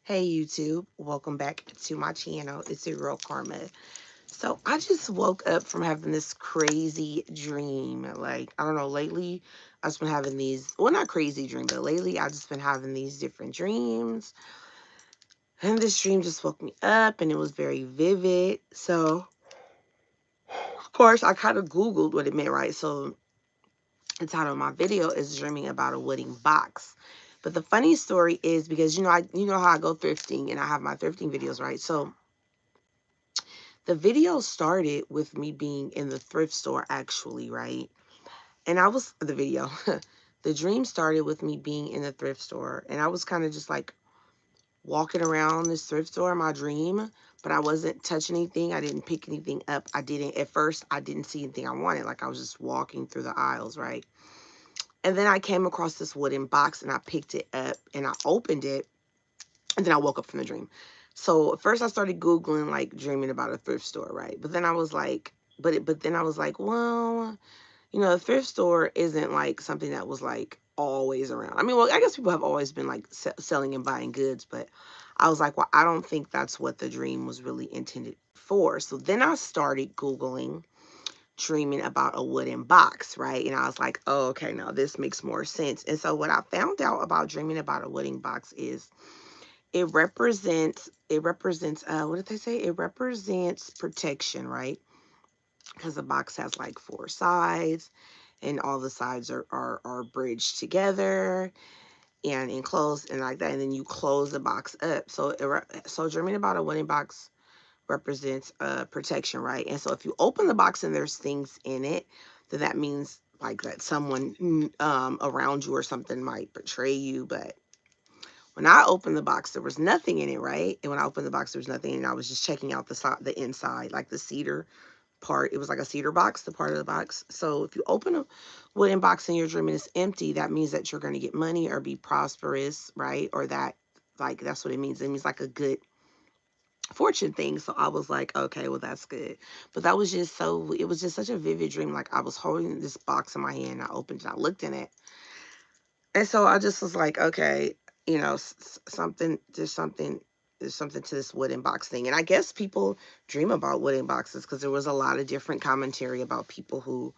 Hey YouTube, welcome back to my channel. It's your girl Karma. So I just woke up from having this crazy dream. Like, I don't know, lately I've just been having these, well, not crazy dream, but lately I've just been having these different dreams. And this dream just woke me up and it was very vivid. So, of course, I kind of Googled what it meant, right? So the title of my video is Dreaming About a Wooden Box. But the funny story is because you know how I go thrifting and I have my thrifting videos, right? So the video started with me being in the thrift store, actually, right? And I was the video. The dream started with me being in the thrift store, and I was kind of just like walking around this thrift store in my dream, but I wasn't touching anything. I didn't pick anything up. I didn't at first. I didn't see anything I wanted. Like I was just walking through the aisles, right? And then I came across this wooden box, and I picked it up, and I opened it, and then I woke up from the dream. So at first I started Googling like dreaming about a thrift store, right? But then I was like, but then I was like, well, a thrift store isn't like something that was like always around. I mean, well, I guess people have always been like selling and buying goods, but I was like, well, I don't think that's what the dream was really intended for. So then I started Googling dreaming about a wooden box, right? And I was like, oh, okay, now this makes more sense. And so what I found out about dreaming about a wooden box is it represents what did they say? It represents protection, right? Because the box has like four sides and all the sides are bridged together and enclosed and like that, and then you close the box up. So so dreaming about a wooden box represents protection, right? And so if you open the box and there's things in it, then that means like that someone around you or something might betray you. But when I opened the box, there was nothing in it, right? And when I opened the box, there was nothing in it. I was just checking out the inside, like the cedar part. It was like a cedar box, the part of the box. So if you open a wooden box in your dream and it's empty, that means that you're going to get money or be prosperous, right? Or that, like, that's what it means. It means like a good fortune thing. So I was like, okay, well, that's good. But that was just it was just such a vivid dream. Like I was holding this box in my hand, I opened it, I looked in it. And so I just was like, okay, something, there's something to this wooden box thing. And I guess people dream about wooden boxes because there was a lot of different commentary about people who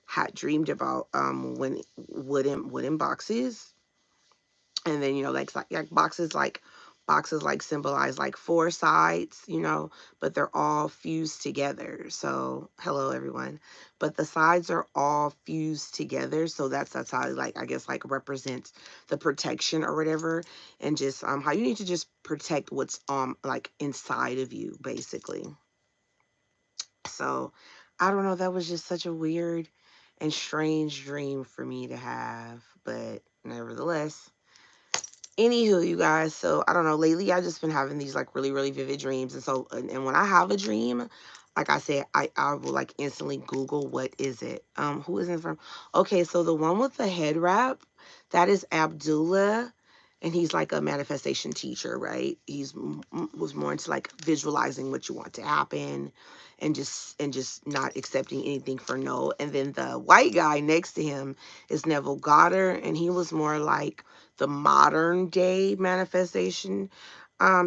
had dreamed about when wooden boxes. And then like boxes like symbolize like four sides, but they're all fused together. So hello everyone, but the sides are all fused together, so that's how, like, I guess, like, represents the protection or whatever. And just how you need to just protect what's like inside of you, basically. So I don't know, that was just such a weird and strange dream for me to have, but nevertheless. Anywho, you guys, so I don't know, lately I've just been having these like really, really vivid dreams. And so, and when I have a dream, like I said, I will like instantly Google what is it? Who is it from? Okay, so the one with the head wrap, that is Abdullah, and he's like a manifestation teacher, right? Was more into like visualizing what you want to happen and just not accepting anything for no. And then the white guy next to him is Neville Goddard, and he was more like the modern day manifestation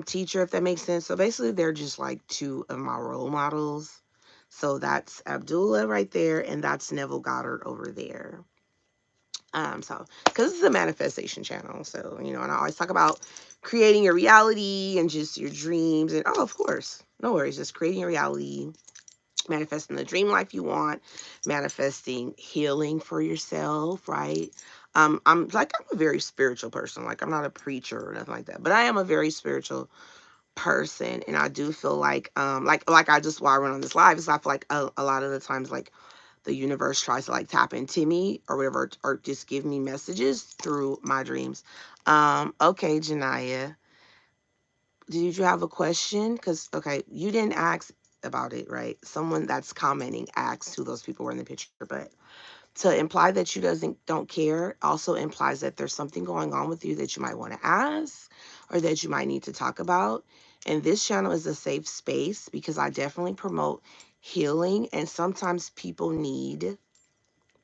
teacher, if that makes sense. So basically they're just like two of my role models. So that's Abdullah right there, and that's Neville Goddard over there. So because it's a manifestation channel, so and I always talk about creating your reality and just your dreams, and oh, of course, no worries, just creating your reality, manifesting the dream life you want, manifesting healing for yourself, right? I'm a very spiritual person. Like, I'm not a preacher or nothing like that, but I am a very spiritual person, and I do feel like I just, why I run on this live is I feel like a lot of the times, like, the universe tries to like tap into me or whatever, or just give me messages through my dreams. Okay, Janaya, did you have a question? Because, okay, you didn't ask about it, right? Someone that's commenting asked who those people were in the picture, but to imply that you don't care also implies that there's something going on with you that you might want to ask or that you might need to talk about. And this channel is a safe space because I definitely promote healing, and sometimes people need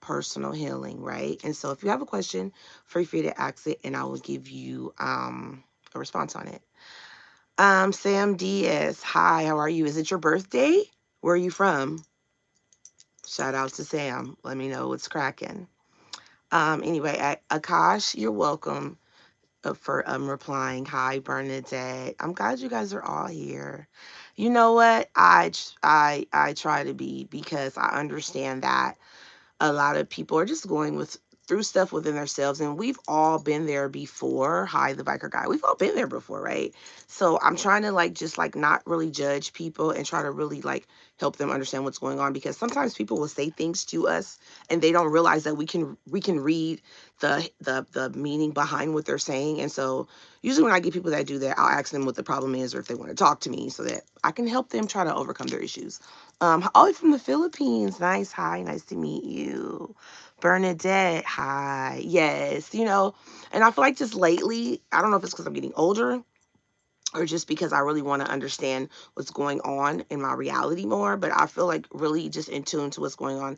personal healing, right? And so if you have a question, feel free to ask it, and I will give you a response on it. Sam Diaz, hi, how are you? Is it your birthday? Where are you from? Shout out to Sam. Let me know what's cracking. Anyway, Akash, you're welcome for replying. Hi, Bernadette. I'm glad you guys are all here. You know what? I try to be, because I understand that a lot of people are just going with through stuff within themselves, and we've all been there before. Hi, the biker guy. We've all been there before, right? So I'm trying to like just like not really judge people and try to really like help them understand what's going on, because sometimes people will say things to us and they don't realize that we can read the meaning behind what they're saying. And so usually when I get people that do that, I'll ask them what the problem is or if they want to talk to me so that I can help them try to overcome their issues. All from the Philippines. Nice. Hi. Nice to meet you. Bernadette. Hi. Yes. And I feel like just lately, I don't know if it's because I'm getting older or just because I really want to understand what's going on in my reality more, but I feel like really just in tune to what's going on.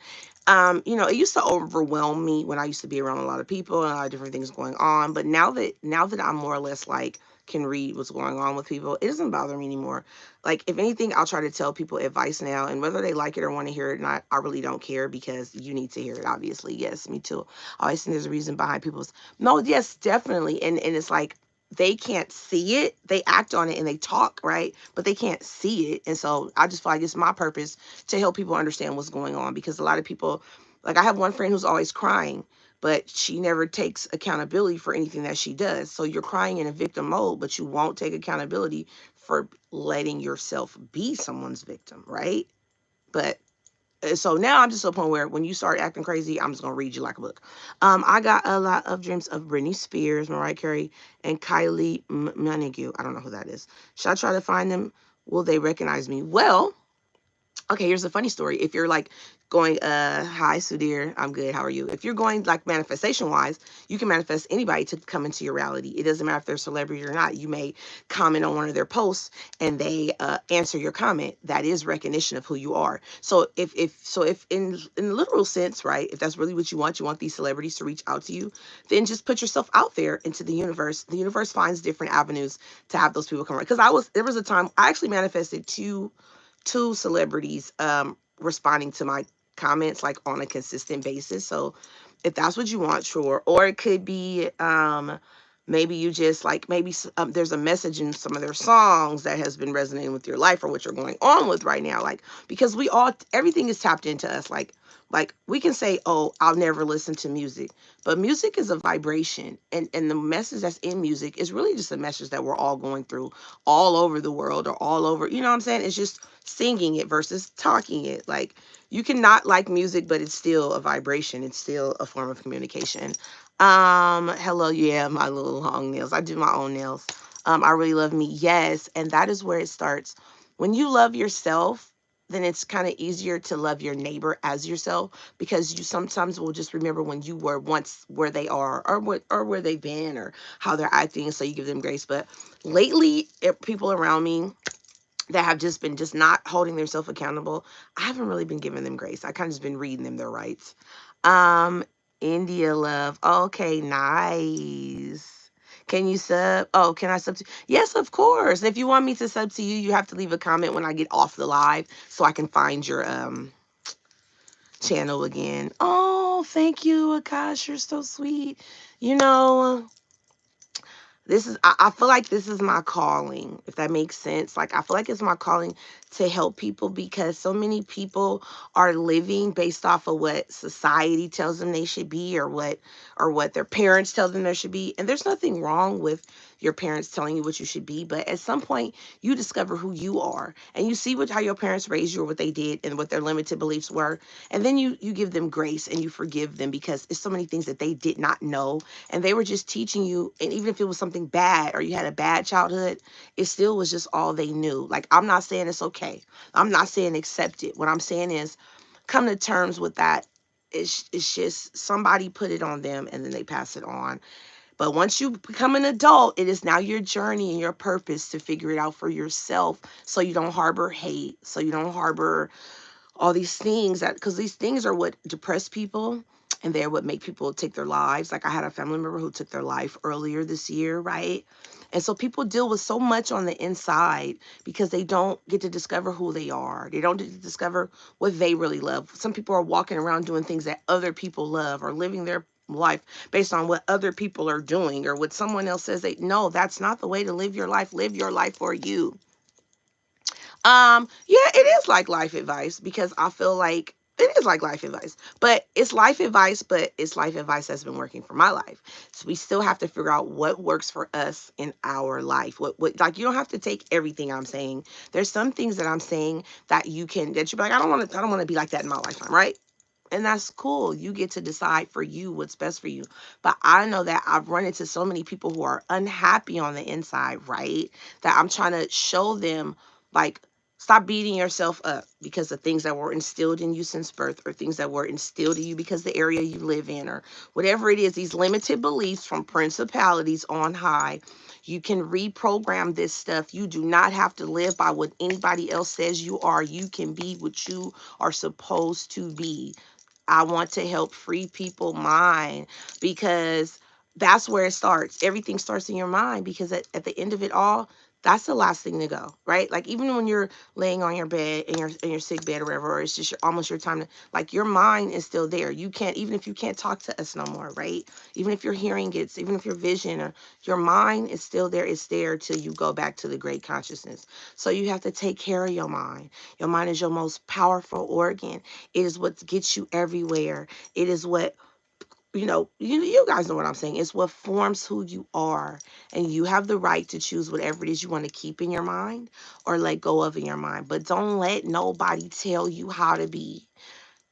It used to overwhelm me when I used to be around a lot of people and a lot of different things going on. But now that I'm more or less like can read what's going on with people, it doesn't bother me anymore. Like, if anything, I'll try to tell people advice now, and whether they like it or want to hear it or not, I really don't care, because you need to hear it, obviously. Yes, me too. I always think there's a reason behind people's no, yes, definitely. And it's like they can't see it. They act on it and they talk, right? But they can't see it. And so I just feel like it's my purpose to help people understand what's going on, because a lot of people, like, I have one friend who's always crying, but she never takes accountability for anything that she does. So you're crying in a victim mode, but you won't take accountability for letting yourself be someone's victim, right? But so now I'm just to a point where when you start acting crazy, I'm just gonna read you like a book. I got a lot of dreams of Britney Spears, Mariah Carey, and Kylie Minogue. I don't know who that is. Should I try to find them? Will they recognize me? Well, okay, here's a funny story. If you're like going, hi Sudhir, I'm good, how are you? If you're going like manifestation wise, you can manifest anybody to come into your reality. It doesn't matter if they're a celebrity or not. You may comment on one of their posts and they answer your comment. That is recognition of who you are. So if in the literal sense, right, if that's really what you want these celebrities to reach out to you, then just put yourself out there into the universe. The universe finds different avenues to have those people come around. Because there was a time I actually manifested two celebrities responding to my comments like on a consistent basis. So if that's what you want, sure. Or it could be maybe you just like maybe there's a message in some of their songs that has been resonating with your life or what you're going on with right now. Like, because everything is tapped into us. Like we can say, oh, I'll never listen to music, but music is a vibration, and the message that's in music is really just a message that we're all going through all over the world or all over, you know what I'm saying? It's just singing it versus talking it. Like, you cannot like music, but it's still a vibration. It's still a form of communication. Hello, yeah, my little long nails. I do my own nails. I really love me. Yes, and that is where it starts. When you love yourself, then it's kind of easier to love your neighbor as yourself, because you sometimes will just remember when you were once where they are, or where they've been, or how they're acting, so you give them grace. But lately, people around me that have just been just not holding themselves accountable, I haven't really been giving them grace. I kind of just been reading them their rights. Um, India love. Okay, nice. Can you sub? Oh, can I sub to? Yes, of course. If you want me to sub to you, you have to leave a comment when I get off the live so I can find your channel again. Oh, thank you, Akash. You're so sweet. You know, I feel like this is my calling, if that makes sense. Like, I feel like it's my calling to help people, because so many people are living based off of what society tells them they should be, or what their parents tell them there should be. And there's nothing wrong with your parents telling you what you should be, but at some point you discover who you are, and you see how your parents raised you, or what they did, and what their limited beliefs were. And then you give them grace and you forgive them, because it's so many things that they did not know, and they were just teaching you. And even if it was something bad, or you had a bad childhood, it still was just all they knew. Like, I'm not saying it's okay, I'm not saying accept it. What I'm saying is come to terms with that. It's just somebody put it on them and then they pass it on. But once you become an adult, it is now your journey and your purpose to figure it out for yourself, so you don't harbor hate, so you don't harbor all these things, that because these things are what depress people. and they would make people take their lives. Like I had a family member who took their life earlier this year, right? And so people deal with so much on the inside because they don't get to discover who they are. They don't get to discover what they really love. Some people are walking around doing things that other people love or living their life based on what other people are doing or what someone else says. They no, that's not the way to live your life. Live your life for you. Yeah, it is like life advice because I feel like it is like life advice, but it's life advice, but it's life advice that's been working for my life. So we still have to figure out what works for us in our life. What like you don't have to take everything I'm saying. There's some things that I'm saying that you can that you're like, I don't want to be like that in my lifetime, right? And that's cool. You get to decide for you what's best for you. But I know that I've run into so many people who are unhappy on the inside, right? That I'm trying to show them, like, stop beating yourself up because of things that were instilled in you since birth or things that were instilled in you because the area you live in or whatever it is, these limited beliefs from principalities on high. You can reprogram this stuff. You do not have to live by what anybody else says you are. You can be what you are supposed to be. I want to help free people mind because that's where it starts. Everything starts in your mind because at the end of it all, that's the last thing to go, right? Like even when you're laying on your bed in your sick bed or whatever, or it's just almost your time to like your mind is still there. You can't even if you can't talk to us no more, right? Even if your hearing gets, even if your vision or your mind is still there, it's there till you go back to the great consciousness. So you have to take care of your mind. Your mind is your most powerful organ. It is what gets you everywhere. It is what, you guys know what I'm saying. It's what forms who you are. And you have the right to choose whatever it is you want to keep in your mind or let go of in your mind. But don't let nobody tell you how to be.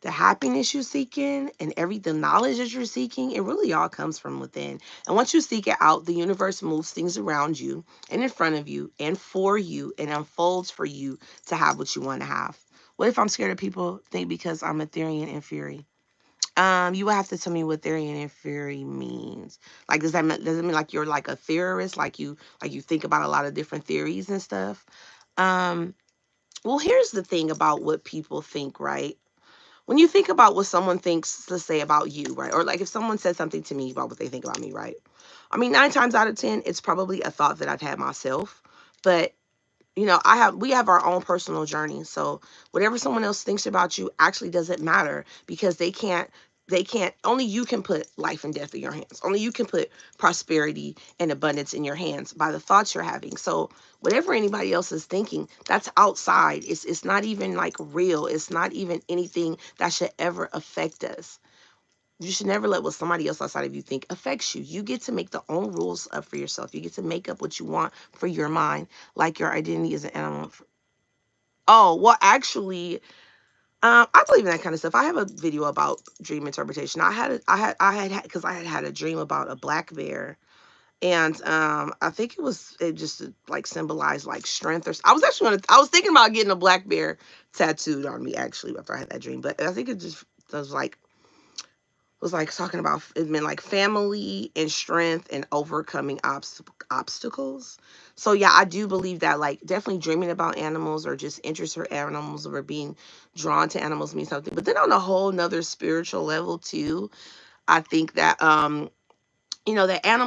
The happiness you're seeking and the knowledge that you're seeking, it really all comes from within. And once you seek it out, the universe moves things around you and in front of you and for you and unfolds for you to have what you want to have. What if I'm scared of people think because I'm Ethereal and Fury? You would have to tell me what theory and fury means. Like, does it mean like you're like a theorist, like you think about a lot of different theories and stuff? Um, well, here's the thing about what people think, right? When you think about what someone thinks, let's say about you, right? Or like if someone says something to me about what they think about me, right? I mean, 9 times out of 10, it's probably a thought that I've had myself, but we have our own personal journey. So whatever someone else thinks about you actually doesn't matter because they can't, only you can put life and death in your hands. Only you can put prosperity and abundance in your hands by the thoughts you're having. So whatever anybody else is thinking, that's outside. It's not even like real. It's not even anything that should ever affect us. You should never let what somebody else outside of you think affects you. You get to make the own rules up for yourself. You get to make up what you want for your mind, like your identity as an animal. Oh, well, actually, I believe in that kind of stuff. I have a video about dream interpretation. Because I had a dream about a black bear, and I think it just like symbolized like strength. I was thinking about getting a black bear tattooed on me actually after I had that dream, but I think it just was like talking about it meant like family and strength and overcoming obstacles. So yeah, I do believe that like definitely dreaming about animals or just interest for animals or being drawn to animals means something. But then on a whole nother spiritual level too, I think that that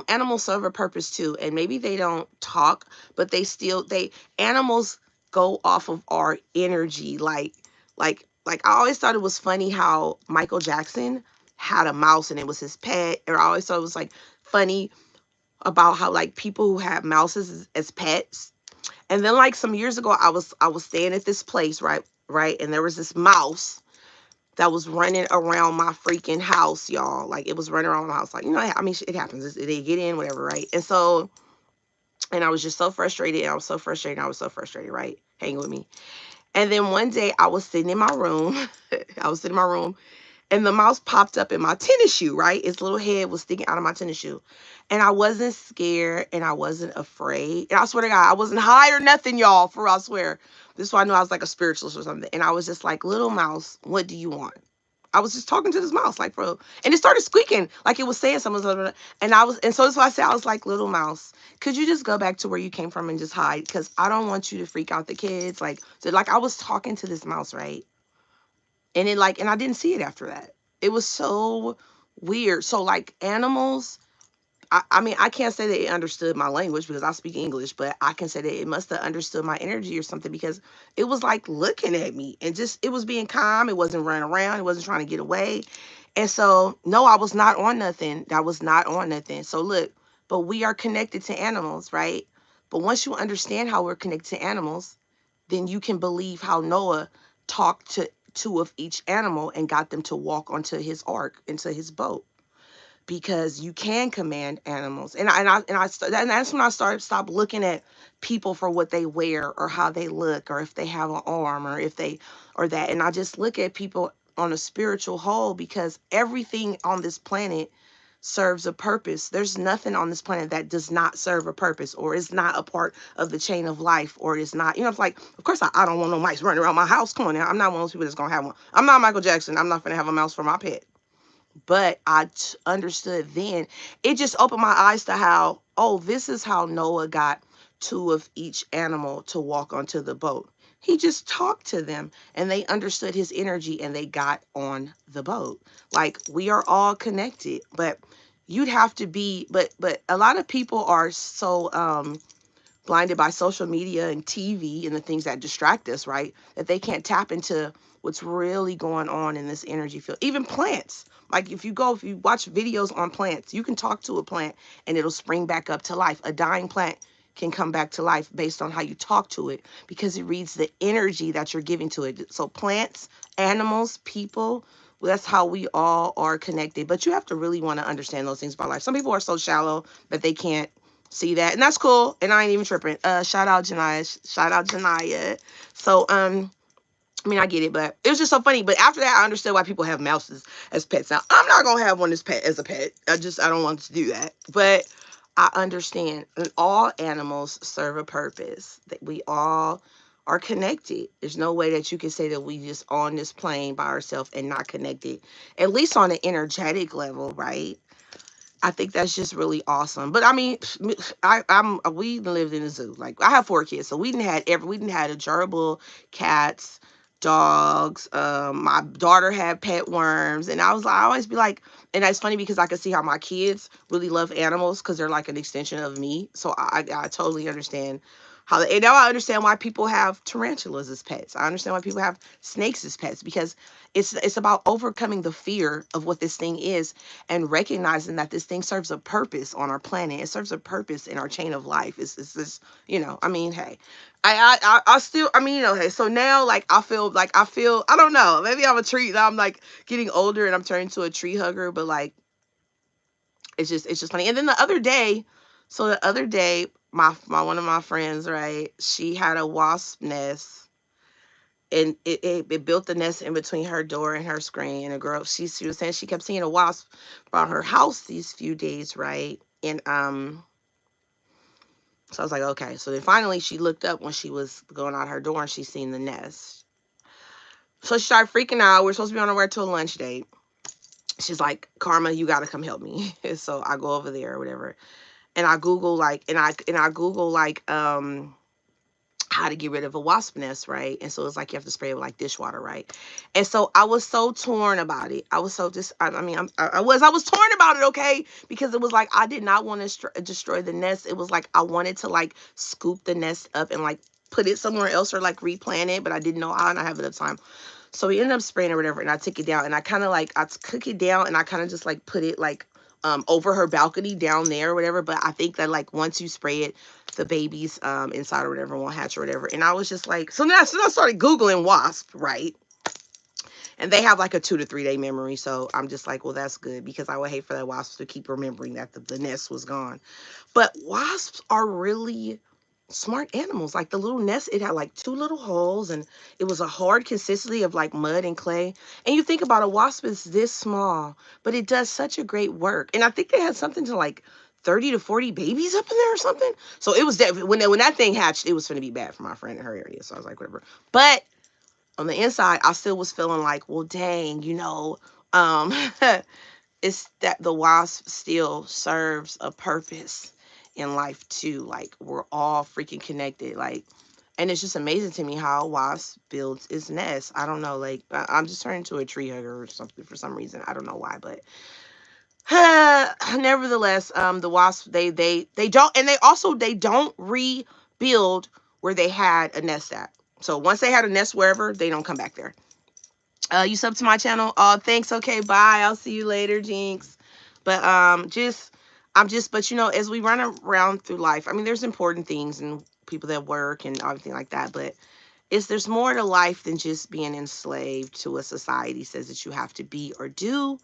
animals serve a purpose too, and maybe they don't talk, but they animals go off of our energy. Like I always thought it was funny how Michael Jackson had a mouse and it was his pet, or I always thought it was like funny about how like people who have mouses as pets. And then like some years ago, I was staying at this place, right, and there was this mouse that was running around my freaking house, y'all. Like it was running around my house. Like, I mean, it happens. They get in, whatever, right? And I was just so frustrated. And I was so frustrated. I was so frustrated, right? Hang with me. And then one day I was sitting in my room. I was sitting in my room and the mouse popped up in my tennis shoe, right? Its little head was sticking out of my tennis shoe. And I wasn't scared and I wasn't afraid. And I swear to God, I wasn't high or nothing, y'all. For real, I swear. This is why I knew I was like a spiritualist or something. And I was just like, little mouse, what do you want? I was just talking to this mouse, like, bro. And it started squeaking, like it was saying something. And so that's why I said, I was like, little mouse, could you just go back to where you came from and just hide? Because I don't want you to freak out the kids. Like, so like I was talking to this mouse, right? And I didn't see it after that. It was so weird. So like animals, I mean, I can't say that it understood my language because I speak English, but I can say that it must have understood my energy or something, because it was like looking at me and just, it was being calm. It wasn't running around. It wasn't trying to get away. And so, no, I was not on nothing. That was not on nothing. So look, but we are connected to animals, right? But once you understand how we're connected to animals, then you can believe how Noah talked to two of each animal and got them to walk onto his ark, into his boat, because you can command animals. And that's when I started stop looking at people for what they wear or how they look or if they have an arm or if they or that. And I just look at people on a spiritual whole, because everything on this planet serves a purpose. There's nothing on this planet that does not serve a purpose or is not a part of the chain of life or is not, it's like, of course, I don't want no mice running around my house. Come on now. I'm not one of those people that's going to have one. I'm not Michael Jackson. I'm not going to have a mouse for my pet. But understood then. It just opened my eyes to how, oh, this is how Noah got two of each animal to walk onto the boat. He just talked to them and they understood his energy and they got on the boat. Like, we are all connected, but you'd have to be, but a lot of people are so blinded by social media and TV and the things that distract us, right? That they can't tap into what's really going on in this energy field. Even plants. Like, if you watch videos on plants, you can talk to a plant and it'll spring back up to life. A dying plant can come back to life based on how you talk to it, because it reads the energy that you're giving to it. So plants, animals, people, well, that's how we all are connected. But you have to really want to understand those things about life. Some people are so shallow that they can't see that, and that's cool, and I ain't even tripping. Shout out Janaya. So I mean, I get it, but it was just so funny. But after that, I understood why people have mouses as pets. Now, I'm not gonna have one as a pet. I don't want to do that. But I understand, and all animals serve a purpose. That we all are connected. There's no way that you can say that we just on this plane by ourselves and not connected, at least on an energetic level, right? I think that's just really awesome. But I mean, we lived in a zoo. Like, I have 4 kids, so we didn't had adorable cats, dogs. My daughter had pet worms, and I always be like, and that's funny because I can see how my kids really love animals because they're like an extension of me. So I totally understand how. And now I understand why people have tarantulas as pets. I understand why people have snakes as pets, because it's about overcoming the fear of what this thing is and recognizing that this thing serves a purpose on our planet. It serves a purpose in our chain of life. It's just, I mean, hey, I still, I mean, hey, so now, like, I don't know, maybe I'm a tree, now I'm like getting older and I'm turning to a tree hugger, but like, it's just funny. And then the other day, my one of my friends, right, she had a wasp nest, and it built the nest in between her door and her screen. And a girl, she was saying she kept seeing a wasp around her house these few days, right? And so I was like, okay. So then finally she looked up when she was going out her door and she seen the nest. So she started freaking out. We're supposed to be on our way to a lunch date. She's like, Karma, you gotta come help me. So I go over there or whatever. And I Google like how to get rid of a wasp nest, right? And so it's like you have to spray it with like dishwater, right? And so I was so torn about it. I was so just, I mean, I was torn about it, okay? Because it was like I did not want to destroy the nest. It was like I wanted to like scoop the nest up and like put it somewhere else or like replant it, but I didn't know how and I have enough time. So we ended up spraying or whatever, and I took it down and I kind of like I took it down and I kind of just like put it like over her balcony down there or whatever. But I think that like once you spray it, the babies inside or whatever won't hatch or whatever. And I was just like, so now I started Googling wasp, right? And they have like a 2 to 3 day memory. So I'm just like, well, that's good, because I would hate for that wasp to keep remembering that the nest was gone. But wasps are really smart animals. Like the little nest, it had like 2 little holes, and it was a hard consistency of like mud and clay. And you think about a wasp is this small, but it does such a great work. And I think they had something to like 30 to 40 babies up in there or something. So it was definitely, when that thing hatched, it was going to be bad for my friend in her area. So I was like, whatever. But on the inside, I still was feeling like, well, dang, um, it's that the wasp still serves a purpose in life too. Like, we're all freaking connected. Like, And it's just amazing to me how a wasp builds its nest. I don't know, like I'm just turning into a tree hugger or something for some reason. I don't know why, but nevertheless, the wasps they don't, and they don't rebuild where they had a nest at. So once they had a nest wherever, they don't come back there. You sub to my channel? Oh, thanks. Okay, bye. I'll see you later, Jinx. But but as we run around through life, I mean, there's important things and people that work and everything like that, but there's more to life than just being enslaved to a society says that you have to be or do.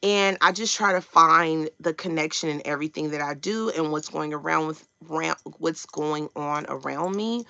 And I just try to find the connection in everything that I do and what's going what's going on around me.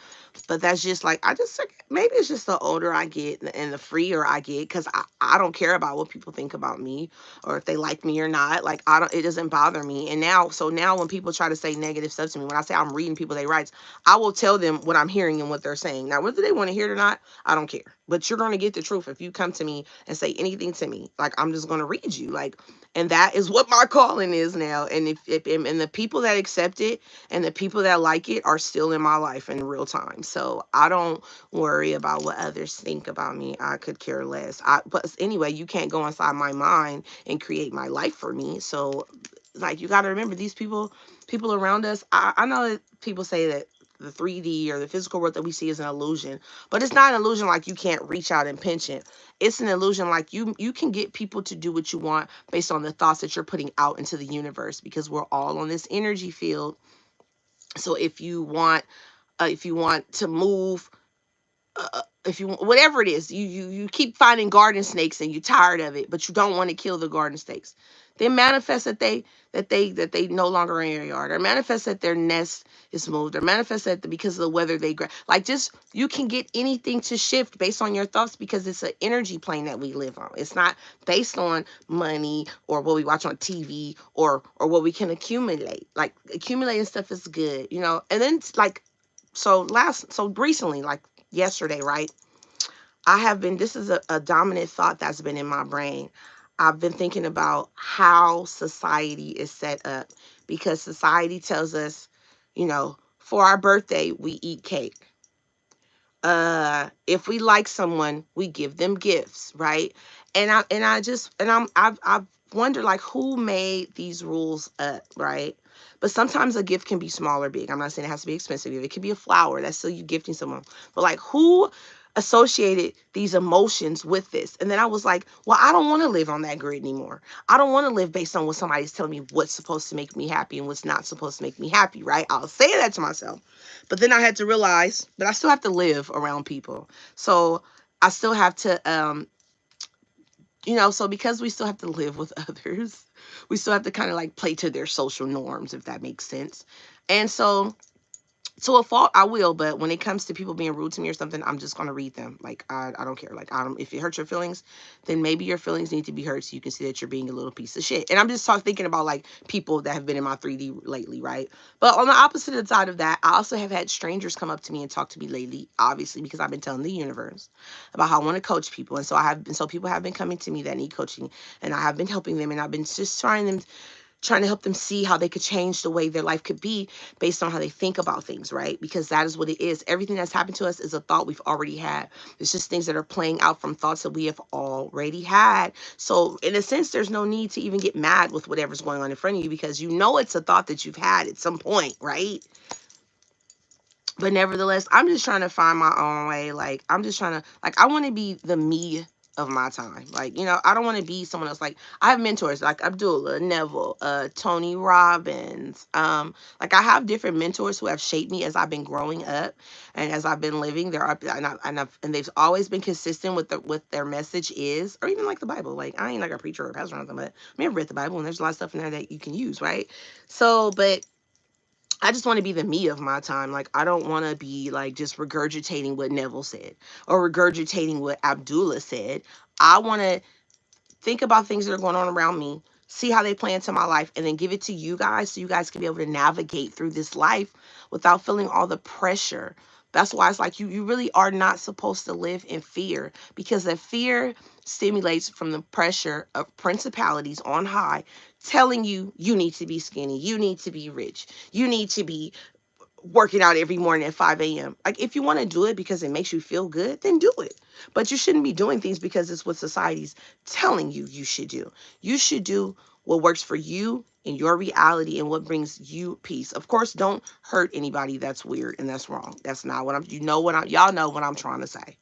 But that's just like, I just like, maybe it's just the older I get and the freer I get, because I don't care about what people think about me or if they like me or not. Like, it doesn't bother me. And now when people try to say negative stuff to me, when I say I'm reading people they writes, I will tell them what I'm hearing and what they're saying. Now, whether they want to hear it or not, I don't care. But you're going to get the truth if you come to me and say anything to me. Like, I'm just going to read you. Like, and that is what my calling is now. And if and the people that accept it and the people that like it are still in my life in real time. So I don't worry about what others think about me. I could care less. But anyway, you can't go inside my mind and create my life for me. So, like, you got to remember, these people around us. I know that people say that the 3D or the physical world that we see is an illusion, but it's not an illusion like you can't reach out and pinch it. It's an illusion like you can get people to do what you want based on the thoughts that you're putting out into the universe, because we're all on this energy field. So if you want to move, if you, whatever it is, you keep finding garden snakes and you're tired of it, but you don't want to kill the garden snakes. They manifest that they no longer are in your yard, or manifest that their nest is moved, or manifest that because of the weather like, just, you can get anything to shift based on your thoughts, because it's an energy plane that we live on. It's not based on money or what we watch on TV or what we can accumulate. Like, accumulating stuff is good, and then like, so recently, like yesterday, right? This is a dominant thought that's been in my brain. I've been thinking about how society is set up, because society tells us, for our birthday, we eat cake. If we like someone, we give them gifts, right? I've wondered, like, who made these rules up, right? But sometimes a gift can be small or big. I'm not saying it has to be expensive. It could be a flower. That's still you gifting someone. But, like, who associated these emotions with this? And then I was like, well, I don't want to live on that grid anymore. I don't want to live based on what somebody's telling me what's supposed to make me happy and what's not supposed to make me happy, right? I'll say that to myself. But then I had to realize that I still have to live around people. So I still have to, so because we still have to live with others, we still have to kind of like play to their social norms, if that makes sense. And so, to a fault, I will, but when it comes to people being rude to me or something, I'm just gonna read them. Like, I don't care. Like, if it hurts your feelings, then maybe your feelings need to be hurt so you can see that you're being a little piece of shit. And I'm just thinking about, like, people that have been in my 3D lately, right? But on the opposite side of that, I also have had strangers come up to me and talk to me lately, obviously, because I've been telling the universe about how I want to coach people. And so people have been coming to me that need coaching, and I have been helping them, and I've been just trying to help them see how they could change the way their life could be based on how they think about things, right? Because that is what it is. Everything that's happened to us is a thought we've already had. It's just things that are playing out from thoughts that we have already had. So in a sense, there's no need to even get mad with whatever's going on in front of you, because it's a thought that you've had at some point, right? But nevertheless, I'm just trying to find my own way. Like, I'm just trying to, like, I want to be the me of my time. Like, I don't want to be someone else. Like, I have mentors like Abdullah, Neville, Tony Robbins. Like, I have different mentors who have shaped me as I've been growing up and as I've been living. And they've always been consistent with their message is, or even like the Bible. Like, I ain't like a preacher or a pastor or nothing, but I mean, I've read the Bible and there's a lot of stuff in there that you can use, right? So, but I just want to be the me of my time. Like, I don't want to be like just regurgitating what Neville said or regurgitating what Abdullah said. I want to think about things that are going on around me, see how they play into my life, and then give it to you guys so you guys can be able to navigate through this life without feeling all the pressure. That's why it's like you really are not supposed to live in fear, because the fear stimulates from the pressure of principalities on high telling you you need to be skinny, you need to be rich, you need to be working out every morning at 5 a.m. Like, if you want to do it because it makes you feel good, then do it. But you shouldn't be doing things because it's what society's telling you you should do. You should do what works for you in your reality and what brings you peace. Of course, don't hurt anybody. That's weird and that's wrong. That's not what y'all know what I'm trying to say.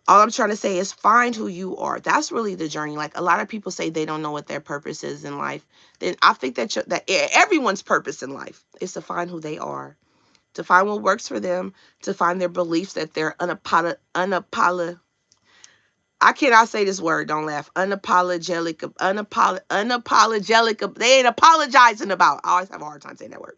All I'm trying to say is find who you are. That's really the journey. Like, a lot of people say they don't know what their purpose is in life. Then I think that everyone's purpose in life is to find who they are, to find what works for them, to find their beliefs that they're I cannot say this word, don't laugh. Unapologetic. They ain't apologizing about. I always have a hard time saying that word.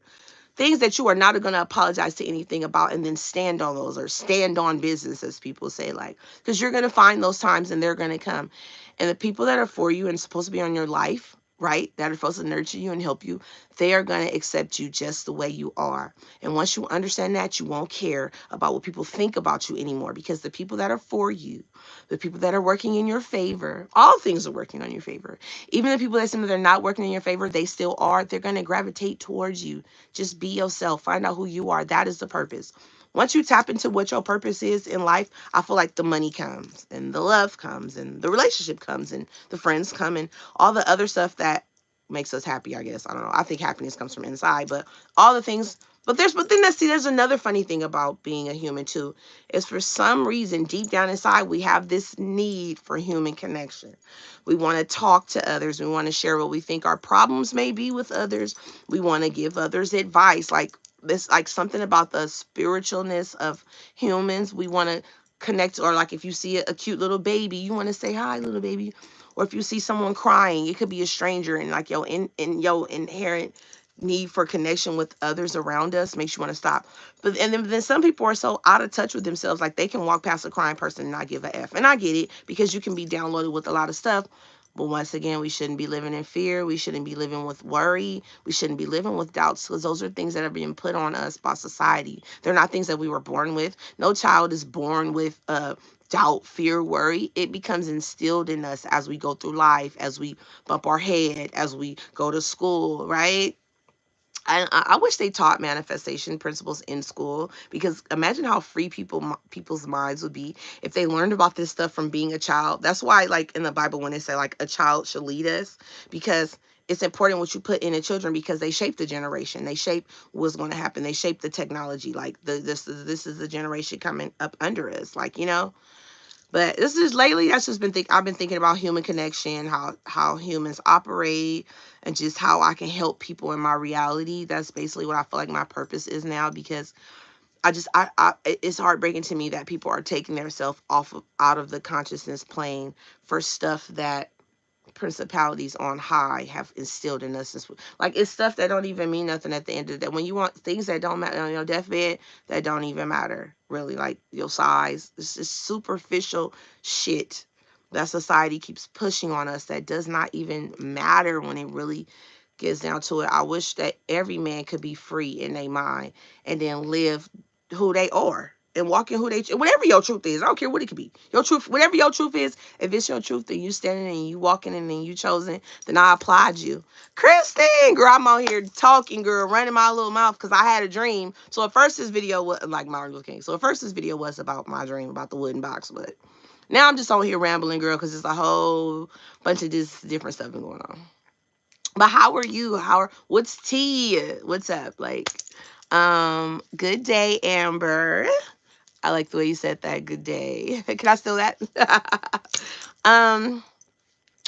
Things that you are not going to apologize to anything about, and then stand on those, or stand on business, as people say, like, because you're going to find those times and they're going to come. And the people that are for you and supposed to be on your life, right, that are supposed to nurture you and help you, they are going to accept you just the way you are. And once you understand that, you won't care about what people think about you anymore, because the people that are for you, the people that are working in your favor, all things are working on your favor. Even the people that seem that they're not working in your favor, they still are. They're going to gravitate towards you. Just be yourself. Find out who you are. That is the purpose. Once you tap into what your purpose is in life, I feel like the money comes and the love comes and the relationship comes and the friends come and all the other stuff that makes us happy, I guess. I don't know. I think happiness comes from inside, but all the things. But then there's another funny thing about being a human too, is for some reason deep down inside we have this need for human connection. We want to talk to others. We want to share what we think our problems may be with others. We want to give others advice, like this, like something about the spiritualness of humans. We want to connect, or like if you see a cute little baby, you want to say hi, little baby. Or if you see someone crying, it could be a stranger, and like in your inherent need for connection with others around us makes you want to stop. But and then some people are so out of touch with themselves, like they can walk past a crying person and not give a F. And I get it, because you can be downloaded with a lot of stuff. But once again, we shouldn't be living in fear. We shouldn't be living with worry. We shouldn't be living with doubts, because those are things that are being put on us by society. They're not things that we were born with. No child is born with doubt, fear, worry. It becomes instilled in us as we go through life, as we bump our head, as we go to school, right? I wish they taught manifestation principles in school, because imagine how free people's minds would be if they learned about this stuff from being a child. That's why, like in the Bible, when they say like a child should lead us, because it's important what you put in the children, because they shape the generation. They shape what's going to happen. They shape the technology. Like this is the generation coming up under us. Like, you know. But this is lately, that's just I've been thinking about human connection, how humans operate, and just how I can help people in my reality. That's basically what I feel like my purpose is now, because it's heartbreaking to me that people are taking themselves out of the consciousness plane for stuff that principalities on high have instilled in us. Like, it's stuff that don't even mean nothing at the end of the day. When you want things that don't matter on your deathbed, that don't even matter, really, like your size. It's just superficial shit that society keeps pushing on us that does not even matter when it really gets down to it. I wish that every man could be free in their mind and then live who they are and walk in who they, whatever your truth is. I don't care what it could be. Your truth, whatever your truth is, if it's your truth and you standing and you walking in and you chosen, then I applaud you. Kristen, girl, I'm out here talking, girl, running my little mouth because I had a dream. So at first this video was like Martin Luther King. So at first this video was about my dream about the wooden box, but now I'm just on here rambling, girl, because there's a whole bunch of this different stuff going on. But how are you? What's tea? What's up? Like, good day, Amber. I like the way you said that. Good day. Can I steal that? um,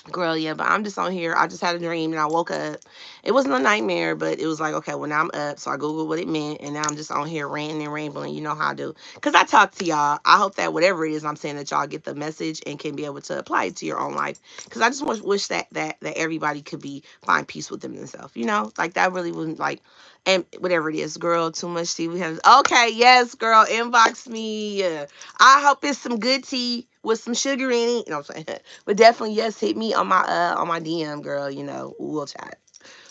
Girl, yeah, but I'm just on here. I just had a dream and I woke up. It wasn't a nightmare, but it was like, okay, well, now I'm up. So I Googled what it meant. And now I'm just on here ranting and rambling. You know how I do. Because I talk to y'all. I hope that whatever it is I'm saying, that y'all get the message and can be able to apply it to your own life. Because I just wish that everybody could find peace within themselves. You know, like that really wouldn't like, and whatever it is, girl, too much tea. We have, okay, yes, girl, inbox me. I hope it's some good tea with some sugar in it. You know what I'm saying? But definitely, yes, hit me on my DM, girl. You know, we'll chat.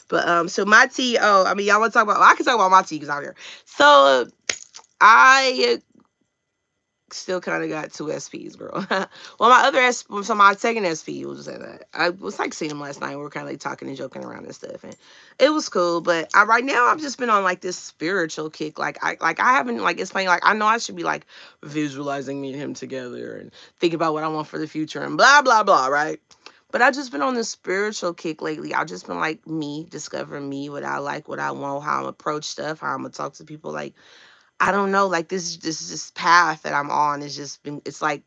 But so my tea. Oh, I mean, y'all want to talk about? Well, I can talk about my tea because I'm here. So I still kind of got two SPs, girl. Well, my other SP, so my second SP, we'll just say that. I was like seeing him last night. We were kind of like talking and joking around and stuff, and it was cool. But right now, I've just been on like this spiritual kick. I haven't like it's funny. Like I know I should be like visualizing me and him together and thinking about what I want for the future and blah blah blah, right? But I've just been on this spiritual kick lately. I've just been like me, discovering me, what I like, what I want, how I'm approach stuff, how I'm gonna talk to people. Like I don't know, like this path that I'm on is just been it's like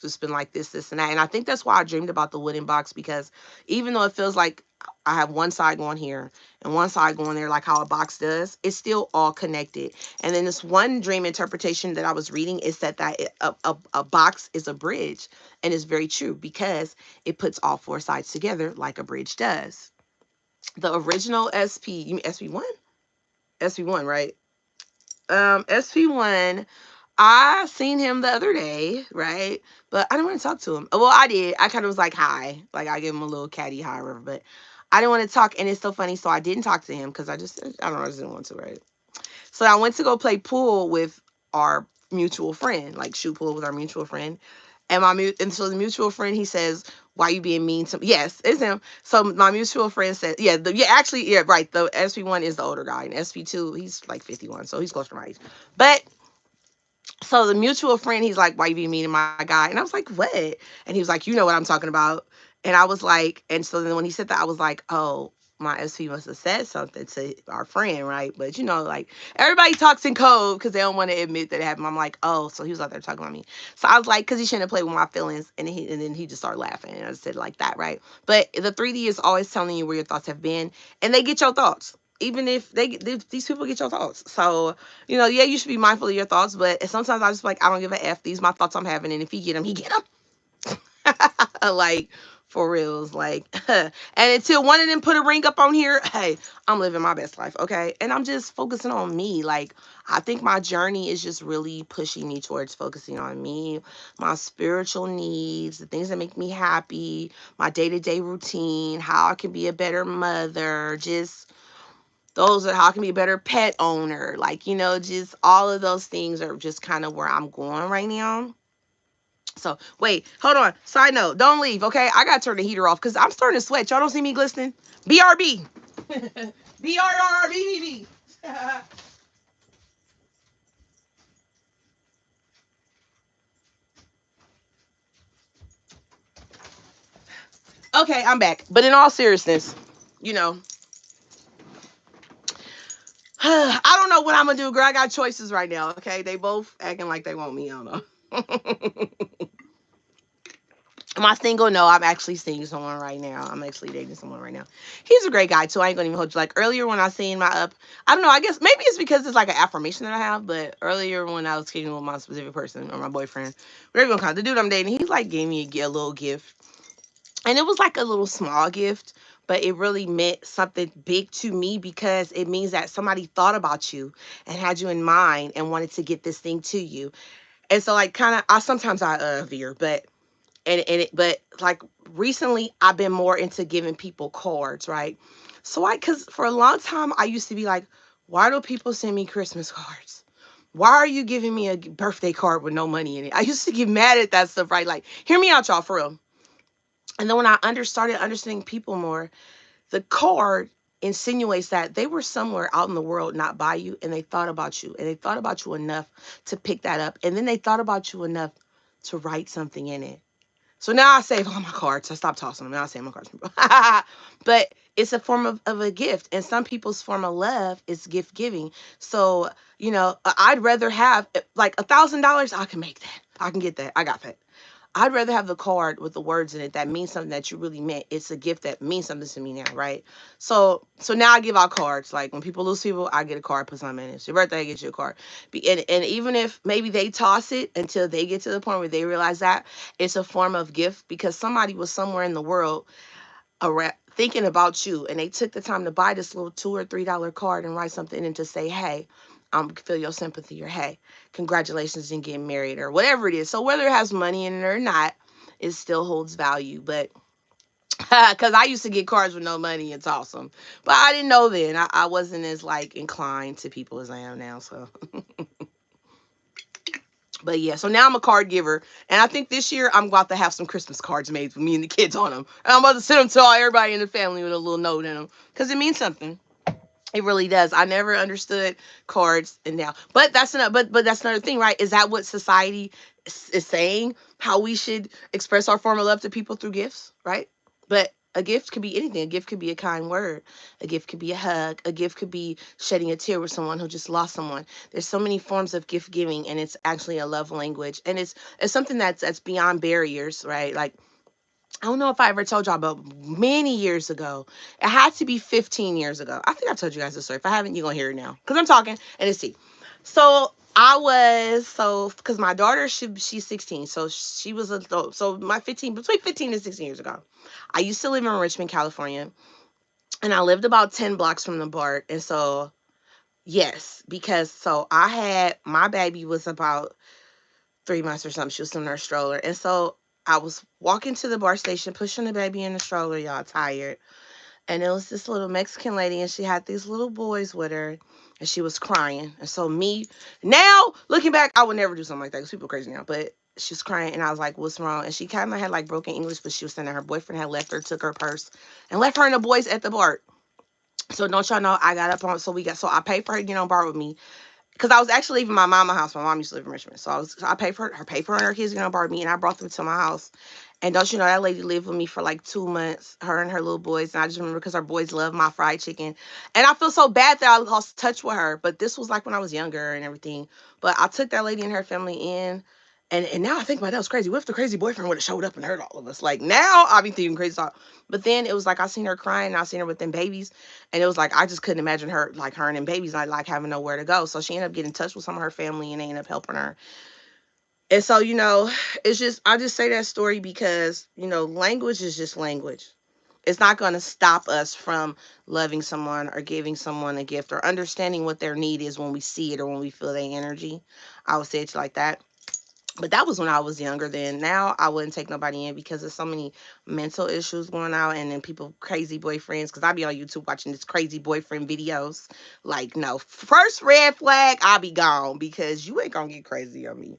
just been like this and that. And I think that's why I dreamed about the wooden box because even though it feels like I have one side going here and one side going there, like how a box does, it's still all connected. And then this one dream interpretation that I was reading is a box is a bridge. And it's very true because it puts all four sides together like a bridge does. The original SP, you mean SP1? SP1, right? SP1, I seen him the other day, right? But I didn't want to talk to him. Well, I did. I kind of was like, hi. Like, I gave him a little catty hi, whatever. But I didn't want to talk. And it's so funny. So I didn't talk to him because I don't know, I just didn't want to, right? So I went to go play pool with our mutual friend, like shoot pool with our mutual friend. And so the mutual friend, he says, why you being mean to me? Yes, it's him. So my mutual friend said, actually, yeah, right. The SP1 is the older guy. And SP2, he's like 51. So he's close to my age. But so the mutual friend, he's like, why you being mean to my guy? And I was like, what? And he was like, you know what I'm talking about. And I was like, and so then when he said that, I was like, oh, my SP must have said something to our friend, right? But you know, like everybody talks in code because they don't want to admit that it happened. I'm like, oh, so he was out there talking about me. So I was like, because he shouldn't have played with my feelings. And then he just started laughing. And I said like that, right? But the 3D is always telling you where your thoughts have been. And they get your thoughts. Even if these people get your thoughts. So you know, yeah, you should be mindful of your thoughts, but sometimes I just like, I don't give a F. These are my thoughts I'm having, and if he get them, he get them. Like, for reals. Like, and until one of them put a ring up on here, hey, I'm living my best life, okay? And I'm just focusing on me. Like, I think my journey is just really pushing me towards focusing on me, my spiritual needs, the things that make me happy, my day-to-day routine, how I can be a better mother, just those are how I can be a better pet owner. Like, you know, just all of those things are just kind of where I'm going right now. So, wait, hold on. Side note, don't leave, okay? I got to turn the heater off because I'm starting to sweat. Y'all don't see me glistening? BRB. BRRBBB. Okay, I'm back. But in all seriousness, you know, I don't know what I'm going to do, girl. I got choices right now, okay? They both acting like they want me. I don't know. Am I single? No, I'm actually seeing someone right now. I'm actually dating someone right now. He's a great guy too. I ain't gonna even hold you. Like earlier when I seen my I don't know. I guess maybe it's because it's like an affirmation that I have. But earlier when I was kicking with my specific person or my boyfriend, whatever you gonna call it, the dude I'm dating, he like gave me a little gift, and it was like a little small gift, but it really meant something big to me because it means that somebody thought about you and had you in mind and wanted to get this thing to you. And so like kind of, I sometimes I veer, but but like recently I've been more into giving people cards, right? So cause for a long time I used to be like, why do people send me Christmas cards? Why are you giving me a birthday card with no money in it? I used to get mad at that stuff, right? Like, hear me out, y'all, for real. And then when I started understanding people more, the card insinuates that they were somewhere out in the world, not by you, and they thought about you, and they thought about you enough to pick that up, and then they thought about you enough to write something in it. So now I save all my cards. I stop tossing them. Now I save my cards. But it's a form of a gift. And some people's form of love is gift giving. So, you know, I'd rather have like $1,000. I can make that. I can get that. I got that. I'd rather have the card with the words in it that means something that you really meant. It's a gift that means something to me now, right? So now I give out cards. Like when people lose people, I get a card, put something in it. It's your birthday, I get you a card. And even if maybe they toss it until they get to the point where they realize that it's a form of gift because somebody was somewhere in the world thinking about you and they took the time to buy this little $2 or $3 card and write something in to say, hey, feel your sympathy, or hey, congratulations in getting married, or whatever it is. So whether it has money in it or not, it still holds value. But because I used to get cards with no money, it's awesome. But I didn't know then. I wasn't as like inclined to people as I am now. So But yeah, so now I'm a card giver, and I think this year I'm about to have some Christmas cards made for me and the kids on them. And I'm about to send them to all everybody in the family with a little note in them because it means something. It really does. I never understood cards, and now, but that's another. But that's another thing, right? Is that what society is saying? How we should express our form of love to people through gifts, right? But a gift could be anything. A gift could be a kind word. A gift could be a hug. A gift could be shedding a tear with someone who just lost someone. There's so many forms of gift giving, and it's actually a love language, and it's something that's beyond barriers, right? Like, I don't know if I ever told y'all about many years ago. It had to be 15 years ago. I think I've told you guys the story. If I haven't, you're going to hear it now. Because I'm talking and it's tea. So because my daughter, she's 16. So she was so my 15, between 15 and 16 years ago. I used to live in Richmond, California. And I lived about 10 blocks from the bar. And so, yes, because so I had, my baby was about 3 months or something. She was still in her stroller. And so I was walking to the bar station, pushing the baby in the stroller, y'all, tired. And it was this little Mexican lady, and she had these little boys with her, and she was crying. And so me, now looking back, I would never do something like that because people are crazy now. But she was crying, and I was like, "What's wrong?" And she kind of had like broken English, but she was saying that her boyfriend had left her, took her purse, and left her and the boys at the bar. So don't y'all know? I got up on, so I paid for her to get on bar with me because I was actually leaving my mama house. My mom used to live in Richmond, so I paid for her and her kids to get on bar with me, and I brought them to my house. And don't you know that lady lived with me for like 2 months, her and her little boys. And I just remember because her boys love my fried chicken. And I feel so bad that I lost touch with her. But this was like when I was younger and everything. But I took that lady and her family in. And now I think about that was crazy. What if the crazy boyfriend would have showed up and hurt all of us? Like now I'll be thinking crazy stuff. But then it was like I seen her crying and I seen her with them babies. And it was like I just couldn't imagine her, like her and them babies, like having nowhere to go. So she ended up getting in touch with some of her family and they ended up helping her. And so, it's just, I just say that story because, language is just language. It's not going to stop us from loving someone or giving someone a gift or understanding what their need is when we see it or when we feel their energy. I would say it like that. But that was when I was younger. Then now I wouldn't take nobody in because there's so many mental issues going on, and then people crazy boyfriends. Because I be on YouTube watching this crazy boyfriend videos. Like, no, first red flag, I'll be gone because you ain't gonna get crazy on me.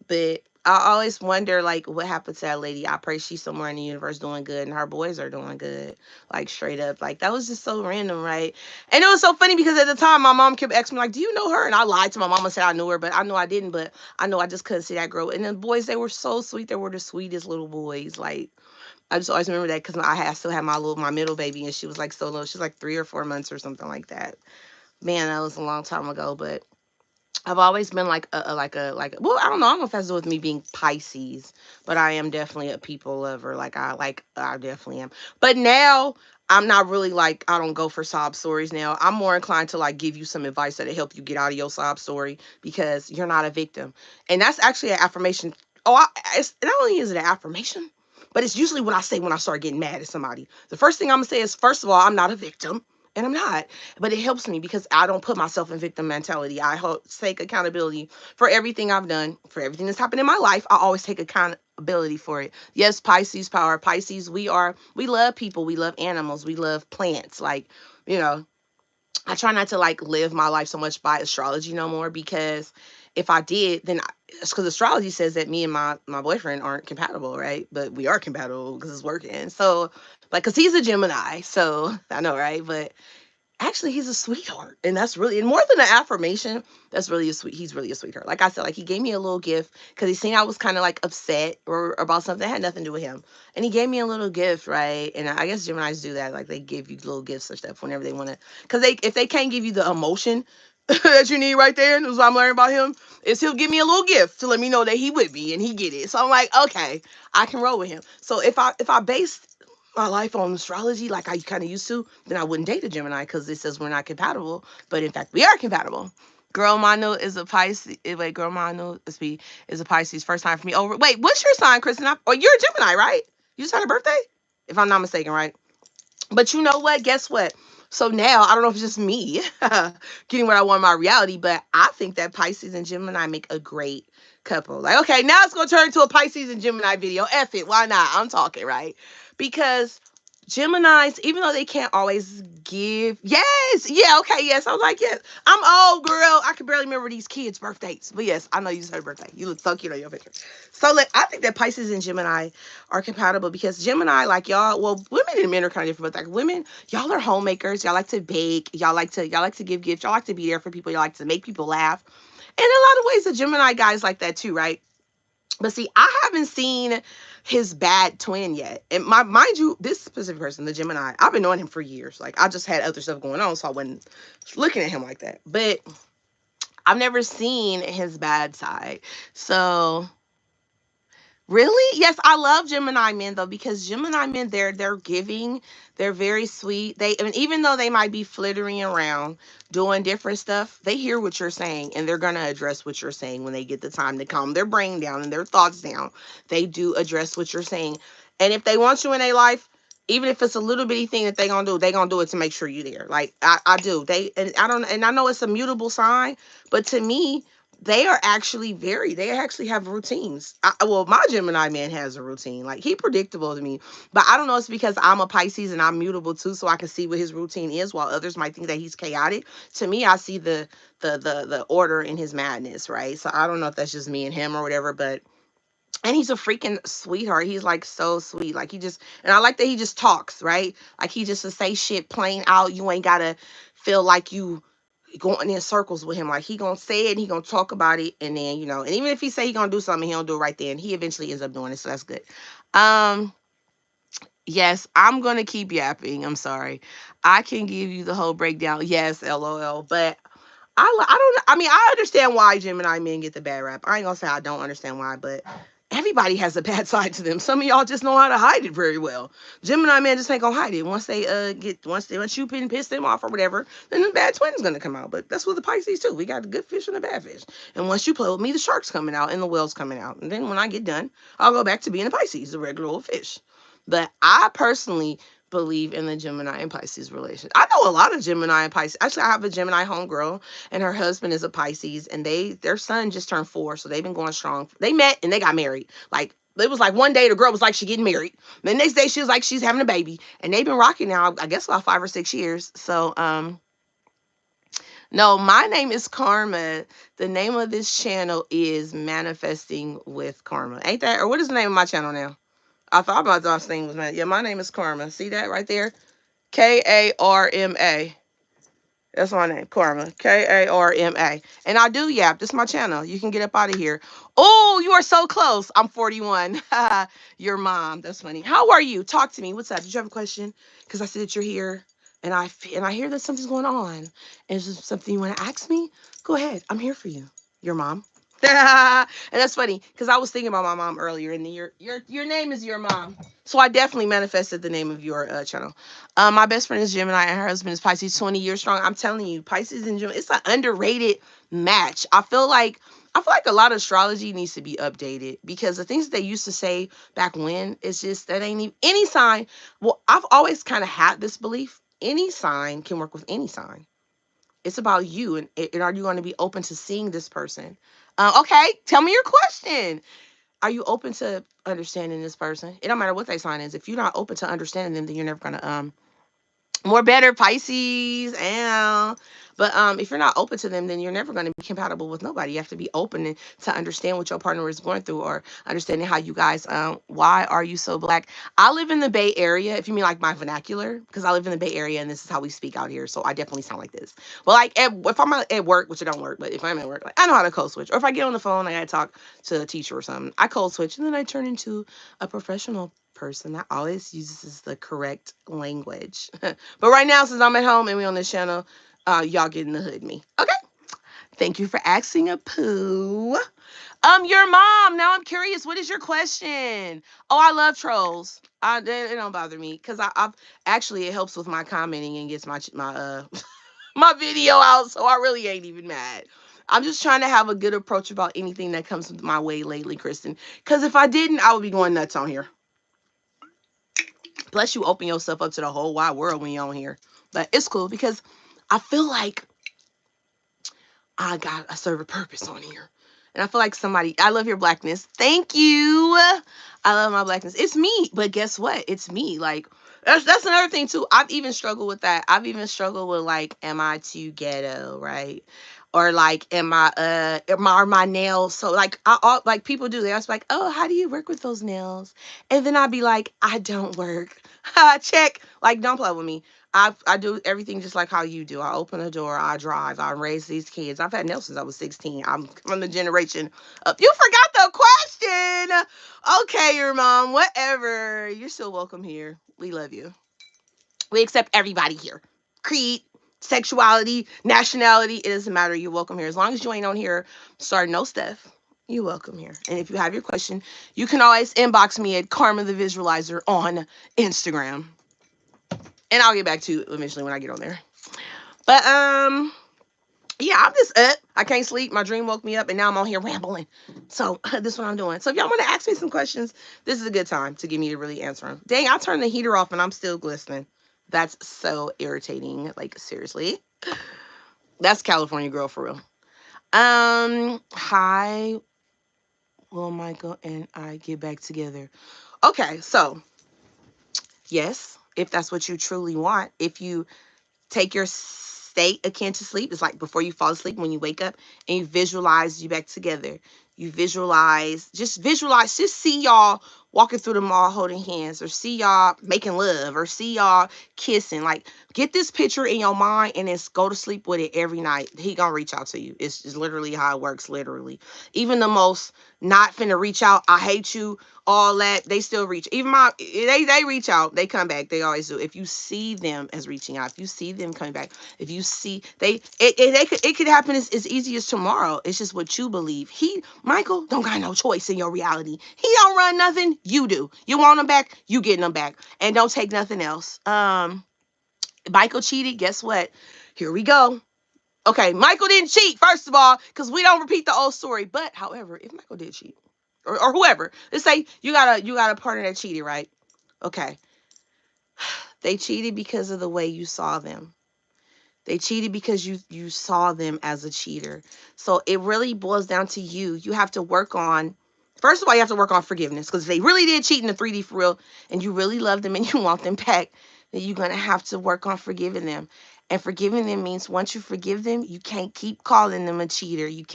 But I always wonder, like, what happened to that lady. I pray she's somewhere in the universe doing good and her boys are doing good. Like, straight up. Like, that was just so random, right? And it was so funny because at the time, my mom kept asking me, like, do you know her? And I lied to my mom and said I knew her, but I know I didn't. But I know I just couldn't see that girl. And the boys, they were so sweet. They were the sweetest little boys. Like, I just always remember that because still had my middle baby, and she was, like, so little. She was, like, 3 or 4 months or something like that. Man, that was a long time ago, but I've always been like well, I don't know, I don't know if that's with me being Pisces, but I am definitely a people lover. I definitely am. But now I'm not really like, I don't go for sob stories now. I'm more inclined to like give you some advice that'll help you get out of your sob story because you're not a victim. And that's actually an affirmation. It's not only is it an affirmation, but it's usually what I say when I start getting mad at somebody. The first thing I'm gonna say is, first of all, I'm not a victim. And I'm not. But it helps me because I don't put myself in victim mentality. I take accountability for everything I've done, for everything that's happened in my life. I always take accountability for it. Yes, Pisces power. Pisces, we love people, we love animals, we love plants. Like, you know, I try not to like live my life so much by astrology no more because if I did, then it's because astrology says that me and my boyfriend aren't compatible, right? But we are compatible because it's working. So, like, because he's a Gemini, so I know, right? But actually he's a sweetheart, and that's really, and more than an affirmation, that's really a sweet he's really a sweetheart. Like I said, like he gave me a little gift because he seen I was kind of like upset or about something that had nothing to do with him, and he gave me a little gift, right? And I guess Geminis do that, like they give you little gifts or stuff whenever they want to, because if they can't give you the emotion that you need right there, and that's what I'm learning about him, is he'll give me a little gift to let me know that he with me and he get it. So I'm like, okay, I can roll with him. So if I based my life on astrology like I kind of used to, then I wouldn't date a Gemini because it says we're not compatible. But in fact, we are compatible. Girl Mano is a Pisces. Wait, Girl Mano is a Pisces. First time for me. Oh, wait, what's your sign, Kristen? Or you're a Gemini, right? You just had a birthday, if I'm not mistaken, right? But you know what? Guess what? So now I don't know if it's just me getting what I want in my reality, but I think that Pisces and Gemini make a great couple. Like, okay, now it's gonna turn into a Pisces and Gemini video. F it, why not? I'm talking, right? Because Geminis, even though they can't always give, yes, yeah, okay, yes. I was like, yes, I'm old, girl. I can barely remember these kids' birth dates, but yes, I know you said birthday. You look so cute on your picture. So, like, I think that Pisces and Gemini are compatible because Gemini, like y'all, well, women and men are kind of different, but like women, y'all are homemakers. Y'all like to bake. Y'all like to give gifts. Y'all like to be there for people. Y'all like to make people laugh. And in a lot of ways, the Gemini guys like that too, right? But see, I haven't seen his bad twin yet. And mind you, this specific person, the Gemini, I've been knowing him for years. Like I just had other stuff going on, so I wasn't looking at him like that. But I've never seen his bad side. So really? Yes, I love Gemini men though because Gemini men they're giving, they're very sweet. They, and even though they might be flittering around doing different stuff, they hear what you're saying and they're gonna address what you're saying when they get the time to calm their brain down and their thoughts down. They do address what you're saying, and if they want you in their life, even if it's a little bitty thing that they gonna do it to make sure you there. Like I do. They, and I don't, and I know it's a mutable sign, but to me they are actually they actually have routines. Well, my Gemini man has a routine. Like he predictable to me, but I don't know. It's because I'm a Pisces and I'm mutable too, so I can see what his routine is. While others might think that he's chaotic, to me, I see the order in his madness, right? So I don't know if that's just me and him or whatever, but and he's a freaking sweetheart. He's like so sweet. Like he just, and I like that he just talks, right? Like he just to say shit plain out. You ain't gotta feel like you going in circles with him. Like he gonna say it and he gonna talk about it, and then and even if he say he gonna do something, he don't do it right then. He eventually ends up doing it, so that's good. Um, yes, I'm gonna keep yapping. I'm sorry. I can give you the whole breakdown. Yes, LOL. But I don't. I mean, I understand why Gemini men get the bad rap. I ain't gonna say I don't understand why, but everybody has a bad side to them. Some of y'all just know how to hide it very well. Gemini men just ain't gonna hide it. Once they once you piss them off or whatever, then the bad twin is gonna come out. But that's with the Pisces too. We got the good fish and the bad fish. And once you play with me, the shark's coming out and the whale's coming out. And then when I get done, I'll go back to being a Pisces, the regular old fish. But I personally believe in the Gemini and Pisces relation. I know a lot of Gemini and Pisces. Actually, I have a Gemini homegirl, and her husband is a Pisces, and their son just turned 4, so they've been going strong. They met and they got married. Like it was like one day the girl was like she getting married. The next day she was like she's having a baby, and they've been rocking now. I guess about 5 or 6 years. So no, my name is Karma. The name of this channel is Manifesting with Karma. Ain't that, or what is the name of my channel now? I thought about those things, man. Yeah, my name is Karma. See that right there? Karma. That's my name, Karma. Karma. And I do yap. This is my channel. You can get up out of here. Oh, you are so close. I'm 41. Your mom. That's funny. How are you? Talk to me. What's up? Did you have a question? Because I see that you're here, and I hear that something's going on. And is there something you want to ask me? Go ahead. I'm here for you. Your mom. And that's funny because I was thinking about my mom earlier, and your name is your mom. So I definitely manifested the name of your channel. My best friend is Gemini and her husband is Pisces, 20 years strong. I'm telling you, Pisces and Gemini, it's an underrated match. I feel like a lot of astrology needs to be updated because the things that they used to say back when, it's just that ain't even any sign. Well, I've always kind of had this belief. Any sign can work with any sign. It's about you, and are you going to be open to seeing this person? Okay, tell me your question. Are you open to understanding this person? It don't matter what their sign is. If you're not open to understanding them, then you're never gonna more better Pisces. And but if you're not open to them, then you're never going to be compatible with nobody. You have to be open to understand what your partner is going through, or understanding how you guys why are you so black. I live in the Bay Area, if you mean like my vernacular, because I live in the Bay Area and this is how we speak out here, so I definitely sound like this. But like if I'm at work, which I don't work, but if I'm at work, like I know how to code switch. Or if I get on the phone, I gotta talk to a teacher or something, I code switch and then I turn into a professional person that always uses the correct language. But right now, since I'm at home and we on this channel, y'all getting the hood me. Okay. Thank you for asking a poo. Your mom. Now I'm curious. What is your question? Oh, I love trolls. It don't bother me because I've actually it helps with my commenting and gets my my video out. So I really ain't even mad. I'm just trying to have a good approach about anything that comes my way lately, Kristen. Because if I didn't, I would be going nuts on here. Plus, you open yourself up to the whole wide world when you're on here. But it's cool because I feel like I serve a purpose on here. And I feel like I love your blackness. Thank you. I love my blackness. It's me. But guess what? It's me. Like, That's another thing too. I've even struggled with that. I've even struggled with like, am I too ghetto, right? Or like, are my nails so like like people do. They're like, oh, how do you work with those nails? And then I'd be like, I don't work. Check. Like, don't play with me. I do everything just like how you do. I open the door, I drive, I raise these kids. I've had nails since I was 16. I'm from the generation of, you forgot the question. Okay, your mom, whatever. You're still welcome here. We love you. We accept everybody here. Creed, sexuality, nationality, it doesn't matter. You're welcome here. As long as you ain't on here starting no stuff, you're welcome here. And if you have your question, you can always inbox me at Karma the Visualizer on Instagram. And I'll get back to you eventually when I get on there. But yeah, I'm just up. I can't sleep. My dream woke me up, and now I'm on here rambling. So this is what I'm doing. So if y'all want to ask me some questions, this is a good time to get me to really answer them. Dang, I turned the heater off, and I'm still glistening. That's so irritating. Like, seriously. That's California girl for real. Hi, will Michael and I get back together? Okay, so yes, if that's what you truly want, if you take your state akin to sleep. It's like before you fall asleep, when you wake up and you visualize you back together. You visualize, just see y'all walking through the mall holding hands, or see y'all making love, or see y'all kissing. Like, get this picture in your mind and then go to sleep with it every night. He gonna reach out to you. It's just literally how it works, literally. Even the most not finna reach out, I hate you, all that, they still reach. Even they reach out, they come back, they always do. If you see them as reaching out, if you see them coming back, if you see it could happen as easy as tomorrow. It's just what you believe. Michael don't got no choice in your reality. He don't run nothing, you do. You want him back, you getting him back, and don't take nothing else. Michael cheated, guess what? Here we go. Okay, Michael didn't cheat, first of all, because we don't repeat the old story. But however, if Michael did cheat, or whoever, let's say you got a partner that cheated, right? Okay, they cheated because of the way you saw them. They cheated because you saw them as a cheater. So it really boils down to you. You have to work on, first of all, you have to work on forgiveness, because if they really did cheat in the 3D for real, and you really love them and you want them back, then you're gonna have to work on forgiving them. And forgiving them means once you forgive them, you can't keep calling them a cheater. You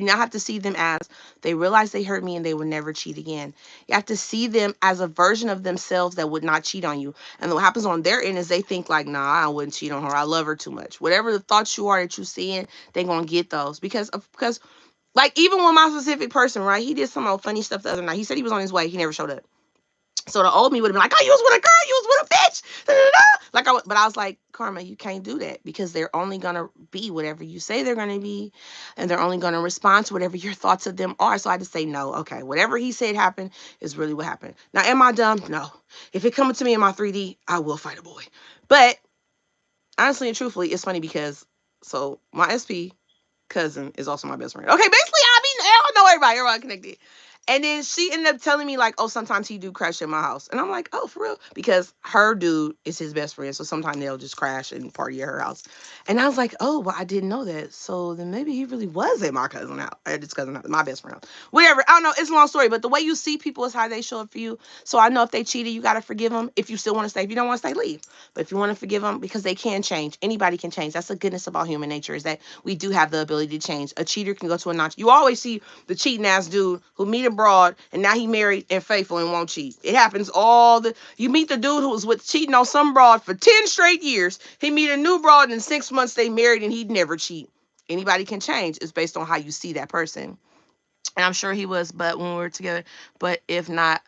now have to see them as, they realize they hurt me and they will never cheat again. You have to see them as a version of themselves that would not cheat on you. And what happens on their end is they think like, nah, I wouldn't cheat on her. I love her too much. Whatever the thoughts you are that you're seeing, they gonna get those. Because like, even with my specific person, right? He did some old funny stuff the other night. He said he was on his way. He never showed up. So the old me would have been like, oh, you was with a girl, you was with a bitch. Da, da, da. But I was like, Karma, you can't do that, because they're only gonna be whatever you say they're gonna be, and they're only gonna respond to whatever your thoughts of them are. So I had to say, no, okay, whatever he said happened is really what happened. Now, am I dumb? No. If it comes to me in my 3D, I will fight a boy. But honestly and truthfully, it's funny because, so my SP cousin is also my best friend. Okay, basically, I mean, I don't know everybody. Everybody connected. And then she ended up telling me, like, oh, sometimes he do crash in my house. And I'm like, oh, for real? Because her dude is his best friend. So sometimes they'll just crash and party at her house. And I was like, oh, well, I didn't know that. So then maybe he really was at my cousin house. At his cousin house, my best friend house. Whatever. I don't know. It's a long story. But the way you see people is how they show up for you. So I know if they cheated, you got to forgive them. If you still want to stay. If you don't want to stay, leave. But if you want to forgive them, because they can change. Anybody can change. That's the goodness about human nature, is that we do have the ability to change. A cheater can go to a non. You always see the cheating ass dude who meet abroad and now he married and faithful and won't cheat. It happens you meet the dude who was with cheating on some broad for 10 straight years. He meet a new broad, and in 6 months they married and he'd never cheat. Anybody can change. It's based on how you see that person. And I'm sure he was, but when we were together, but if not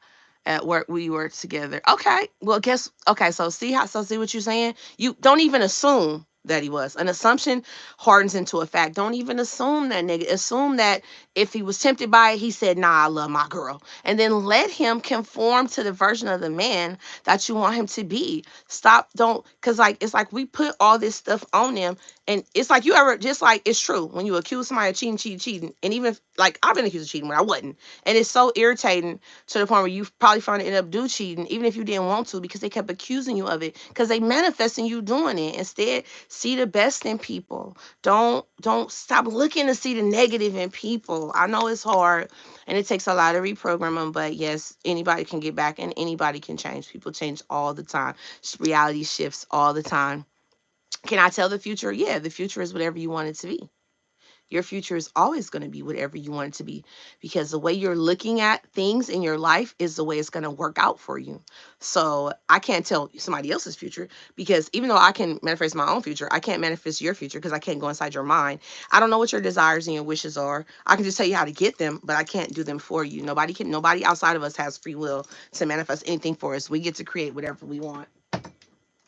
at work, we were together. Okay. Well, okay. So see what you're saying? You don't even assume that he was. An assumption hardens into a fact. Don't even assume that, nigga. Assume that if he was tempted by it, he said, nah, I love my girl. And then let him conform to the version of the man that you want him to be. Stop, don't, because like, it's like we put all this stuff on them, And it's like you ever just like it's true when you accuse somebody of cheating, and even if, like I've been accused of cheating when I wasn't, and it's so irritating to the point where you probably finally end up do cheating even if you didn't want to because they kept accusing you of it because they manifesting you doing it. Instead, see the best in people. Don't stop looking to see the negative in people. I know it's hard and it takes a lot of reprogramming, but yes, anybody can get back and anybody can change. People change all the time. Reality shifts all the time. Can I tell the future? Yeah, the future is whatever you want it to be. Your future is always going to be whatever you want it to be because the way you're looking at things in your life is the way it's going to work out for you. So I can't tell somebody else's future because even though I can manifest my own future, I can't manifest your future because I can't go inside your mind. I don't know what your desires and your wishes are. I can just tell you how to get them, but I can't do them for you. Nobody outside of us has free will to manifest anything for us. We get to create whatever we want.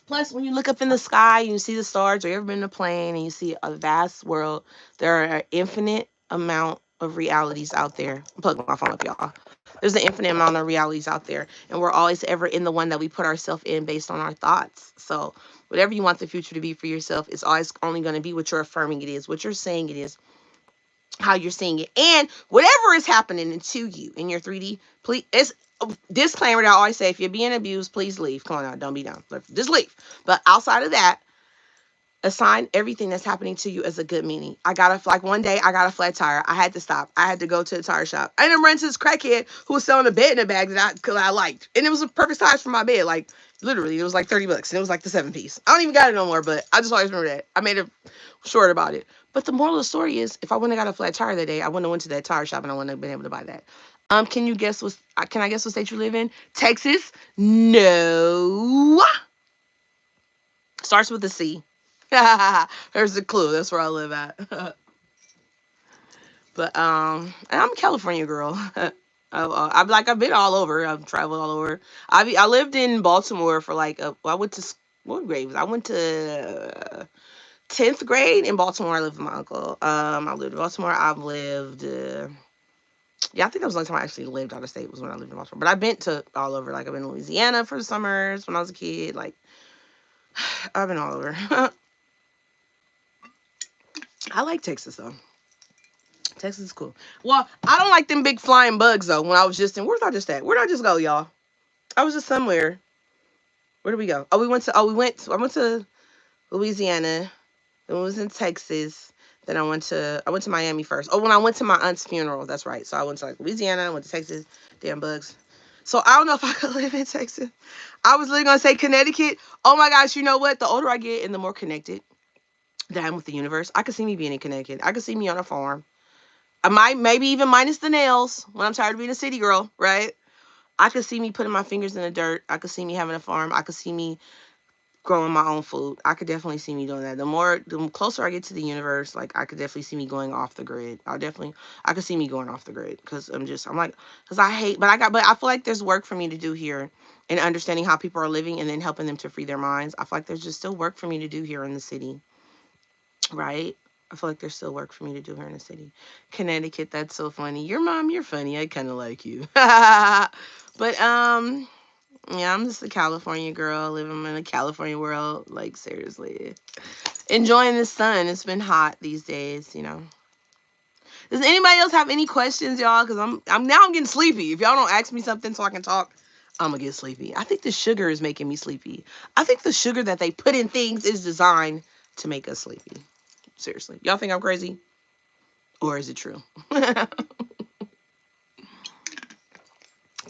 Plus, when you look up in the sky and you see the stars, or you ever been in a plane and you see a vast world, there are an infinite amount of realities out there. I'm plugging my phone up, y'all. There's an infinite amount of realities out there, and we're always ever in the one that we put ourselves in based on our thoughts. So, whatever you want the future to be for yourself, it's always only going to be what you're affirming it is, what you're saying it is, how you're seeing it, and whatever is happening to you in your 3D. Please, it's a disclaimer that I always say: if you're being abused, please leave. Come on now, don't be dumb. Just leave. But outside of that, assign everything that's happening to you as a good meaning. I got a like one day I got a flat tire. I had to stop. I had to go to the tire shop. I ended up running to this crackhead who was selling a bed in a bag that I liked, and it was a perfect size for my bed. Like literally, it was like $30, and it was like the 7 piece. I don't even got it no more, but I just always remember that. I made a short about it. But the moral of the story is, if I wouldn't have got a flat tire that day, I wouldn't have went to that tire shop, and I wouldn't have been able to buy that. Can you guess what? Can I guess what state you live in? Texas? No. Starts with a C. There's the clue. That's where I live at. But I'm a California girl. I've been all over. I've traveled all over. I lived in Baltimore for like I went to what grade? I went to 10th grade in Baltimore. I lived with my uncle. I lived in Baltimore. I've lived. Yeah, I think that was the only time I actually lived out of state was when I lived in Baltimore. But I've been to all over. Like I've been in Louisiana for the summers when I was a kid. Like I've been all over. I like Texas though. Texas is cool. Well, I don't like them big flying bugs though. When I was just in, where's I just at? Where did I just go, y'all? I was just somewhere. Where did we go? Oh, we went to. Oh, we went. I went to Louisiana. Then we was in Texas. Then I went to Miami first. Oh, when I went to my aunt's funeral. That's right. So I went to like Louisiana. I went to Texas. Damn bugs. So I don't know if I could live in Texas. I was literally gonna say Connecticut. Oh my gosh, you know what? The older I get and the more connected that I'm with the universe, I could see me being in Connecticut. I could see me on a farm. I might, maybe even minus the nails when I'm tired of being a city girl, right? I could see me putting my fingers in the dirt. I could see me having a farm. I could see me growing my own food. I could definitely see me doing that. The closer I get to the universe, like I could definitely see me going off the grid. I could see me going off the grid because because I hate, but I feel like there's work for me to do here in understanding how people are living and then helping them to free their minds. I feel like there's just still work for me to do here in the city, right? I feel like there's still work for me to do here in the city. Connecticut, that's so funny. Your mom, you're funny. I kind of like you. But yeah, I'm just a California girl living in a California world. Like seriously, enjoying the sun. It's been hot these days, you know. Does anybody else have any questions, y'all? Because I'm getting sleepy. If y'all don't ask me something so I can talk, I'm gonna get sleepy. I think the sugar is making me sleepy. I think the sugar that they put in things is designed to make us sleepy. Seriously. Y'all think I'm crazy? Or is it true?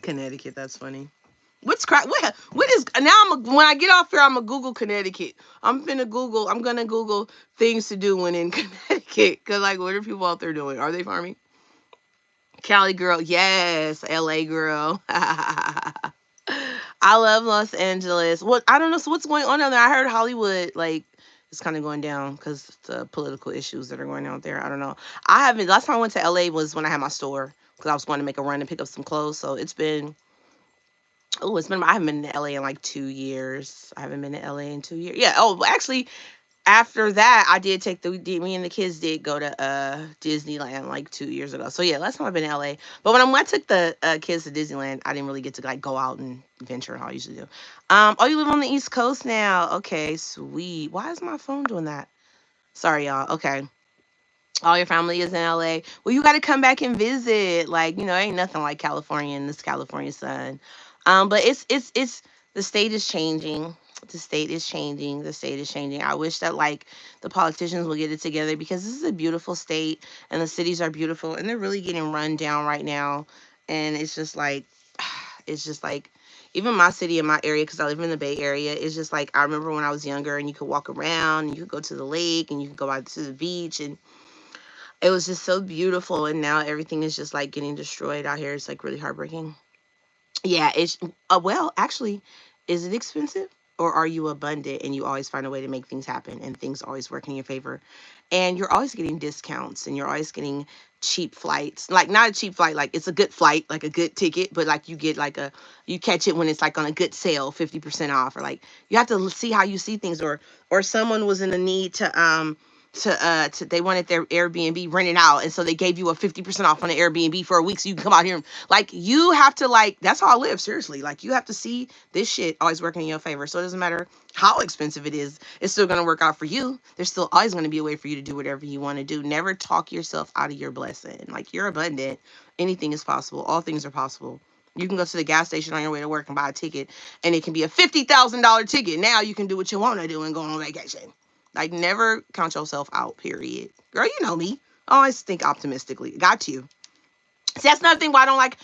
Connecticut, that's funny. What's crap? What is now? When I get off here, I'm gonna Google Connecticut. I'm gonna Google things to do when in Connecticut. Cause like, what are people out there doing? Are they farming? Cali girl, yes. LA girl. I love Los Angeles. What I don't know. So what's going on down there? I heard Hollywood like it's kind of going down because the political issues that are going on there. I don't know. I haven't. Last time I went to LA was when I had my store because I was going to make a run and pick up some clothes. So it's been. Oh, it's been. I haven't been to LA in like 2 years. I haven't been to LA in 2 years. Yeah. Oh, actually, after that, I did take me and the kids did go to Disneyland like 2 years ago. So yeah, last time I've been to LA. But when I took the kids to Disneyland, I didn't really get to like go out and venture how I usually do. Oh, you live on the East Coast now? Okay, sweet. Why is my phone doing that? Sorry, y'all. Okay. All your family is in LA. Well, you got to come back and visit. Like, ain't nothing like California in this California sun. But it's the state is changing. The state is changing. The state is changing. I wish that like the politicians will get it together because this is a beautiful state and the cities are beautiful and they're really getting run down right now. And it's just like, it's just like, even my city and my area, because I live in the Bay Area, it's just like I remember when I was younger and you could walk around and you could go to the lake and you could go out to the beach and it was just so beautiful, and now everything is just like getting destroyed out here. It's like really heartbreaking. Yeah, it's well, actually, is it expensive or are you abundant and you always find a way to make things happen and things always work in your favor? And you're always getting discounts and you're always getting cheap flights. Like not a cheap flight, like it's a good flight, like a good ticket, but like you get like you catch it when it's like on a good sale, 50% off, or like you have to see how you see things, or someone was in the need to they wanted their Airbnb rented out and so they gave you a 50% off on the Airbnb for a week so you can come out here and like you have to like that's how I live, seriously. Like you have to see this shit always working in your favor. So it doesn't matter how expensive it is, it's still gonna work out for you. There's still always gonna be a way for you to do whatever you want to do. Never talk yourself out of your blessing. Like you're abundant. Anything is possible. All things are possible. You can go to the gas station on your way to work and buy a ticket, and it can be a $50,000 ticket. Now you can do what you want to do and go on vacation. Like, never count yourself out, period. Girl, you know me. I always think optimistically. Got you. See, that's another thing why I don't like,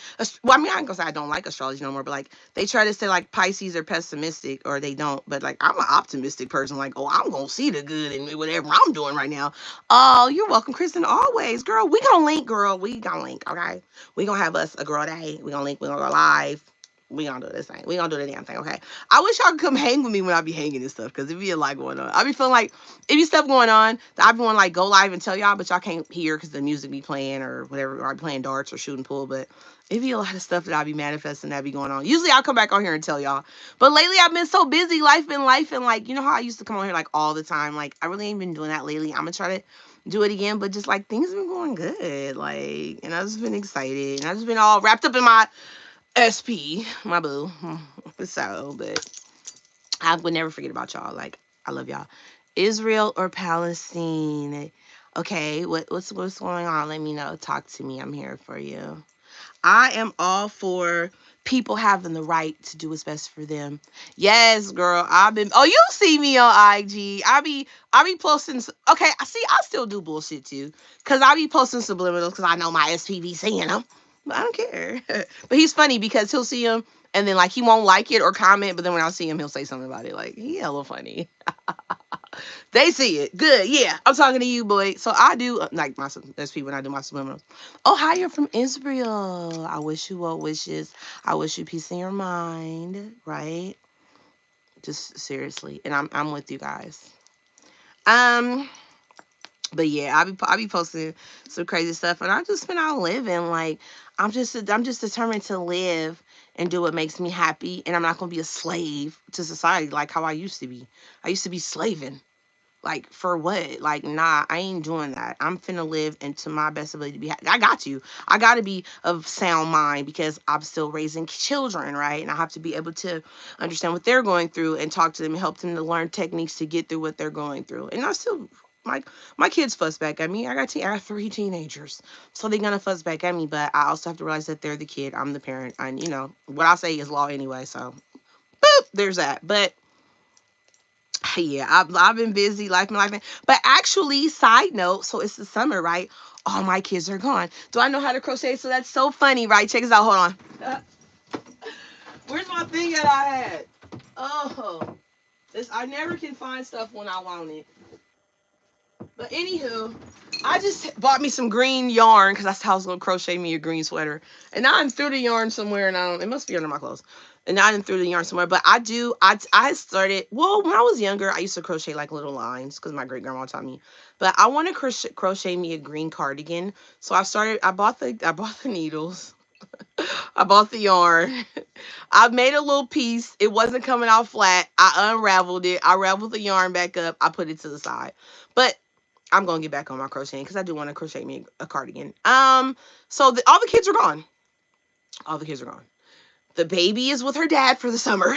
well, I mean, I ain't gonna say I don't like astrology no more, but like, they try to say like Pisces are pessimistic or they don't, but like, I'm an optimistic person. Like, oh, I'm gonna see the good in whatever I'm doing right now. Oh, you're welcome, Kristen, always. Girl, we gonna link, girl. We gonna link, okay? We gonna have us a girl day. We gonna link, we gonna go live. We gonna do this thing. We gonna do the damn thing, okay? I wish y'all could come hang with me when I be hanging and stuff, because it be a lot going on. I be feeling like it be stuff going on that I be want to like go live and tell y'all, but y'all can't hear because the music be playing or whatever, or I be playing darts or shooting pool. But it be a lot of stuff that I be manifesting that be going on. Usually I'll come back on here and tell y'all. But lately I've been so busy, life, and like, you know how I used to come on here like all the time? Like, I really ain't been doing that lately. I'm gonna try to do it again, but just like things have been going good. Like, and I've just been excited. And I've just been all wrapped up in my SP, my boo. So, but I would never forget about y'all. Like, I love y'all. Israel or Palestine? Okay, what's going on? Let me know. Talk to me. I'm here for you. I am all for people having the right to do what's best for them. Yes, girl. Oh, you see me on IG. I be posting. Okay, I see. I still do bullshit too, cause I be posting subliminals, cause I know my SPV seeing them. But I don't care. But he's funny because he'll see them and then like he won't like it or comment, but then when I see him, he'll say something about it. Like he hella funny. They see it. Good. Yeah. I'm talking to you, boy. So I do like my SP when I do my subliminals. Oh, hi, you're from Israel. I wish you well wishes. I wish you peace in your mind. Right? Just seriously. And I'm with you guys. Um, but yeah, I be posting some crazy stuff and I just been out living. Like I'm just determined to live and do what makes me happy. And I'm not gonna be a slave to society like how I used to be. I used to be slaving. Like, for what? Like, nah, I ain't doing that. I'm finna live into my best ability to be happy. I got you. I got to be of sound mind because I'm still raising children, right? And I have to be able to understand what they're going through and talk to them and help them to learn techniques to get through what they're going through. And I still, my kids fuss back at me. I got 3 teenagers, so they're gonna fuss back at me. But I also have to realize that they're the kid. I'm the parent, and what I say is law anyway. So, boop, there's that. But yeah, I've been busy, life. But actually, side note, so it's the summer, right? All my kids are gone. Do I know how to crochet? So that's so funny, right? Check this out. Hold on. Where's my thing that I had? Oh, I never can find stuff when I want it. But anywho, I just bought me some green yarn because that's how I was gonna crochet me a green sweater. And now I'm through the yarn somewhere, and it must be under my clothes. And now I'm through the yarn somewhere. But I started. Well, when I was younger, I used to crochet like little lines because my great grandma taught me. But I want to crochet me a green cardigan. So I started. I bought the needles. I bought the yarn. I made a little piece. It wasn't coming out flat. I unraveled it. I raveled the yarn back up. I put it to the side. But I'm gonna get back on my crocheting because I do want to crochet me a cardigan. So all the kids are gone. All the kids are gone. The baby is with her dad for the summer,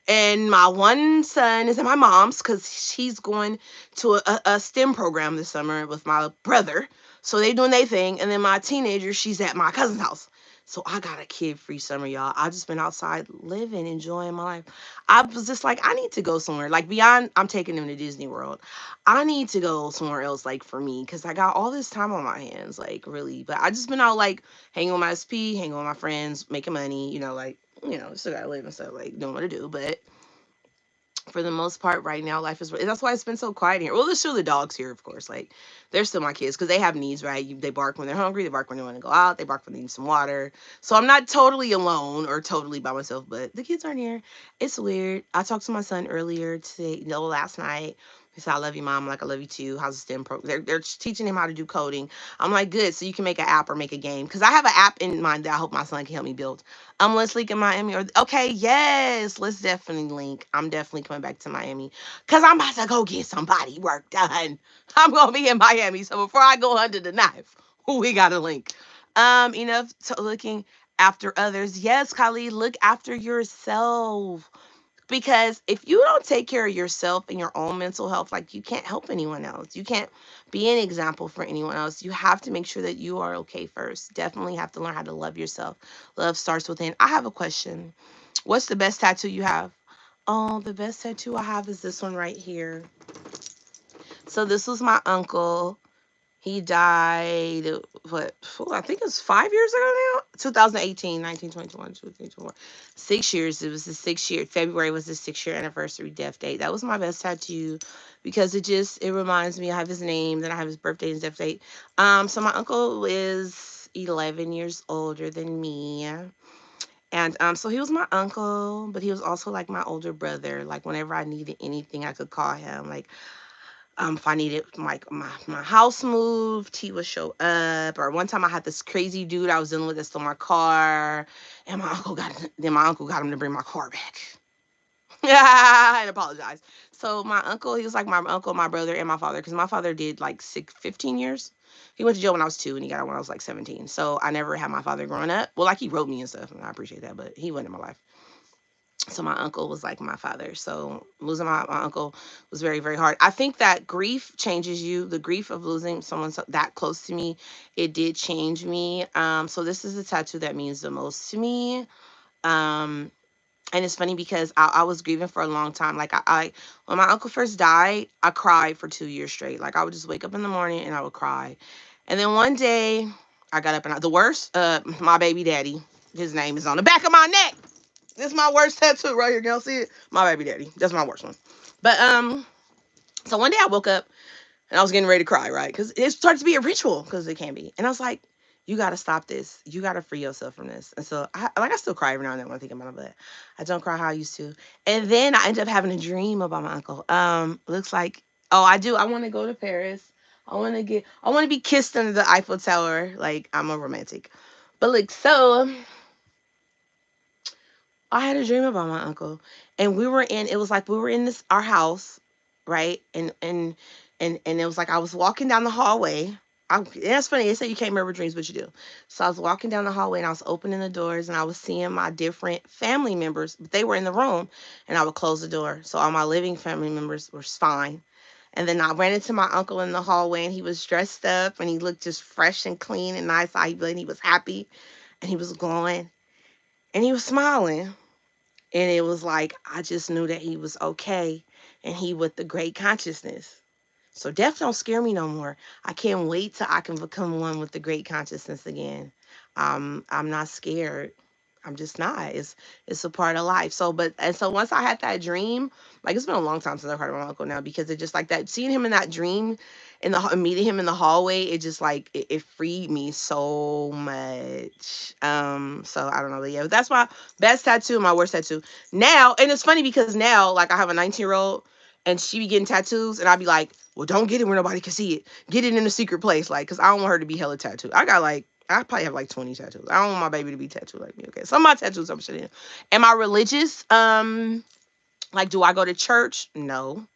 And my one son is at my mom's because she's going to a STEM program this summer with my brother. So they doing their thing. And then my teenager, she's at my cousin's house. So I got a kid-free summer, y'all. I've just been outside living, enjoying my life. I was just like, I need to go somewhere. Like beyond, I'm taking them to Disney World. I need to go somewhere else, like for me, because I got all this time on my hands, like really. But I just been out like hanging with my SP, hanging with my friends, making money, like, still gotta live and stuff, like doing what I do. But for the most part right now life is, that's why it's been so quiet here. Well, there's still the dogs here, of course, like they're still my kids because they have needs, right? They bark when they're hungry, they bark when they want to go out, they bark when they need some water. So I'm not totally alone or totally by myself, but the kids aren't here. It's weird. I talked to my son earlier today, last night. He said, I love you, mom. I'm like, I love you too. How's the STEM program? They're teaching him how to do coding. I'm like, good. So you can make an app or make a game. Because I have an app in mind that I hope my son can help me build. Let's link in Miami. Or okay, yes, let's definitely link. I'm definitely coming back to Miami because I'm about to go get some body work done. I'm gonna be in Miami, so before I go under the knife, we gotta link. Enough to looking after others. Yes, Khalid, look after yourself. Because if you don't take care of yourself and your own mental health, like you can't help anyone else. You can't be an example for anyone else. You have to make sure that you are okay first. Definitely have to learn how to love yourself. Love starts within. I have a question. What's the best tattoo you have? Oh, the best tattoo I have is this one right here. So this was my uncle. He died, what, I think it was 5 years ago now? 2018, 19, 21, 22, 24. 6 years. It was the 6 year. February was the 6 year anniversary death date. That was my best tattoo because it reminds me, I have his name, then I have his birthday and his death date. So my uncle is 11 years older than me. And so he was my uncle, but he was also like my older brother. Like whenever I needed anything, I could call him. Like if I needed like my house moved, he would show up. Or one time I had this crazy dude I was dealing with that stole my car, and my uncle got him to bring my car back. And apologize. So my uncle, he was like my uncle, my brother, and my father, because my father did like 15 years. He went to jail when I was 2, and he got out when I was like 17. So I never had my father growing up. Well, like he wrote me and stuff, and I appreciate that, but he wasn't in my life. So my uncle was like my father. So losing my uncle was very, very hard. I think that grief changes you. The grief of losing someone that close to me, it did change me. So this is a tattoo that means the most to me. Um, and it's funny because I was grieving for a long time. Like I when my uncle first died, I cried for 2 years straight. Like I would just wake up in the morning and I would cry. And then one day I got up and the worst, my baby daddy, his name is on the back of my neck. This is my worst tattoo right here. Y'all see it? My baby daddy. That's my worst one. But so one day I woke up and I was getting ready to cry, right? Because it started to be a ritual, because it can be. And I was like, you gotta stop this. You gotta free yourself from this. And so I still cry every now and then when I think about it, but I don't cry how I used to. And then I ended up having a dream about my uncle. Looks like, oh, I do. I want to go to Paris. I want to be kissed under the Eiffel Tower. Like I'm a romantic. But look, so I had a dream about my uncle, and it was like we were in our house, right? And it was like I was walking down the hallway. That's funny. They say you can't remember dreams, but you do. So I was walking down the hallway and I was opening the doors and I was seeing my different family members, but they were in the room, and I would close the door. So all my living family members were fine. And then I ran into my uncle in the hallway and he was dressed up and he looked just fresh and clean and nice. And he was happy and he was glowing and he was smiling. And it was like, I just knew that he was okay and he with the great consciousness. So death don't scare me no more. I can't wait till I can become one with the great consciousness again. I'm not scared. I'm just not. It's a part of life. So once I had that dream, like it's been a long time since I've heard of my uncle now, because it just like that, seeing him in that dream meeting him in the hallway, it just like it freed me so much. So I don't know, but yeah, that's my best tattoo, my worst tattoo. Now, and it's funny because now like I have a 19-year-old and she be getting tattoos and I'd be like, well, don't get it where nobody can see it. Get it in a secret place, like, because I don't want her to be hella tattooed. I probably have like 20 tattoos. I don't want my baby to be tattooed like me. Okay, some of my tattoos I'm shitting. Am I religious? Like, do I go to church? No.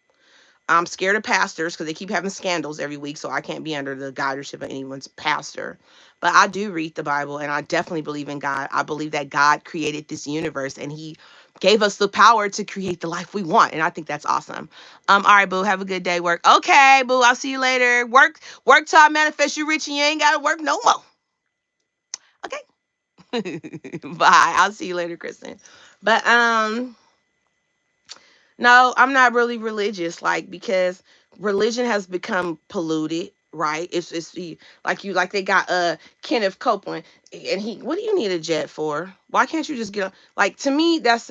I'm scared of pastors because they keep having scandals every week, so I can't be under the guidership of anyone's pastor. But I do read the Bible, and I definitely believe in God. I believe that God created this universe, and He gave us the power to create the life we want, and I think that's awesome. All right, boo, have a good day. Work. Okay, boo, I'll see you later. Work till I manifest you rich, and you ain't gotta work no more. Okay. Bye. I'll see you later, Kristen. But no, I'm not really religious, like, because religion has become polluted, right? Like they got Kenneth Copeland, and he, what do you need a jet for? Why can't you just get on? Like, to me, that's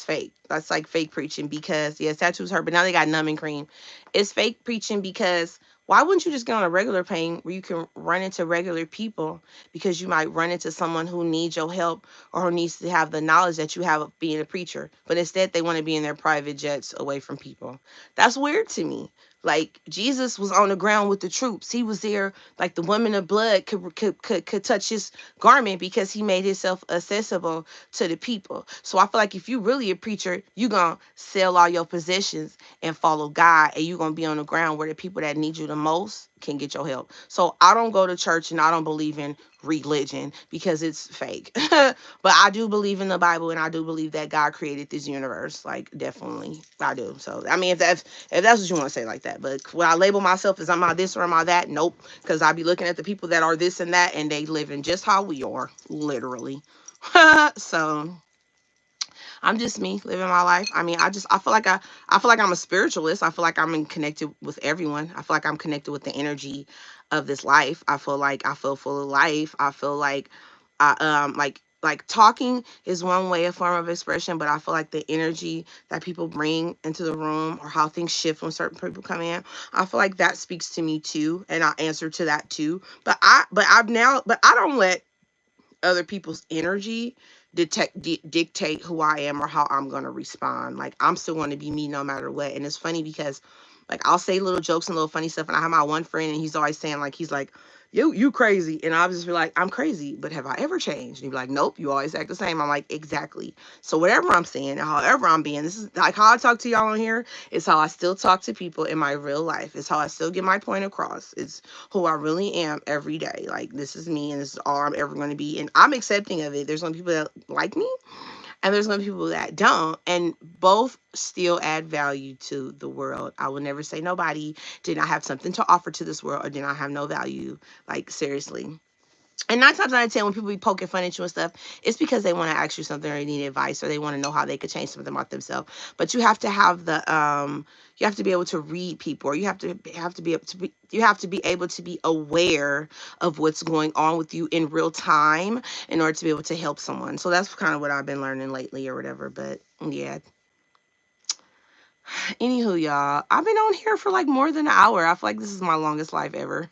fake. That's like fake preaching, because yes, tattoos hurt, but now they got numbing cream. It's fake preaching because why wouldn't you just get on a regular plane where you can run into regular people, because you might run into someone who needs your help or who needs to have the knowledge that you have of being a preacher, but instead they want to be in their private jets away from people. That's weird to me. Like, Jesus was on the ground with the troops. He was there. Like, the woman of blood could touch his garment because he made himself accessible to the people. So I feel like if you really a preacher, you gonna sell all your possessions and follow God, and you gonna be on the ground where the people that need you the most can get your help. So I don't go to church, and I don't believe in religion because it's fake. But I do believe in the Bible, and I do believe that God created this universe. Like, definitely, I do. So I mean, if that's what you want to say, like that. But when I label myself as I'm all this or I'm all that, nope. Because I be looking at the people that are this and that, and they living just how we are, literally. So I'm just me living my life. I mean, I feel like I'm a spiritualist. I feel like I'm connected with everyone. I feel like I'm connected with the energy of this life. I feel like I feel full of life. I feel like I like talking is one way, a form of expression, but I feel like the energy that people bring into the room, or how things shift when certain people come in, I feel like that speaks to me too, and I answer to that too. But I don't let other people's energy dictate who I am or how I'm going to respond. Like, I'm still going to be me no matter what. And it's funny because, like, I'll say little jokes and little funny stuff, and I have my one friend, and he's always saying, like, he's like, you crazy. And I'll just be like, I'm crazy, but have I ever changed? And he'd be like, nope, you always act the same. I'm like, exactly. So whatever I'm saying and however I'm being, this is like how I talk to y'all on here. It's how I still talk to people in my real life. It's how I still get my point across. It's who I really am every day. Like, this is me, and this is all I'm ever going to be. And I'm accepting of it. There's going to be people that like me, and there's going to be people that don't. And both still add value to the world. I will never say nobody did not have something to offer to this world or did not have no value. Like, seriously. And 9 times out of 10, when people be poking fun at you and stuff, it's because they want to ask you something, or they need advice, or they want to know how they could change something about themselves. But you have to have you have to be able to read people, or you have to be able to you have to be able to be aware of what's going on with you in real time in order to be able to help someone. So that's kind of what I've been learning lately, or whatever. But yeah, anywho, y'all, I've been on here for like more than an hour. I feel like this is my longest life ever.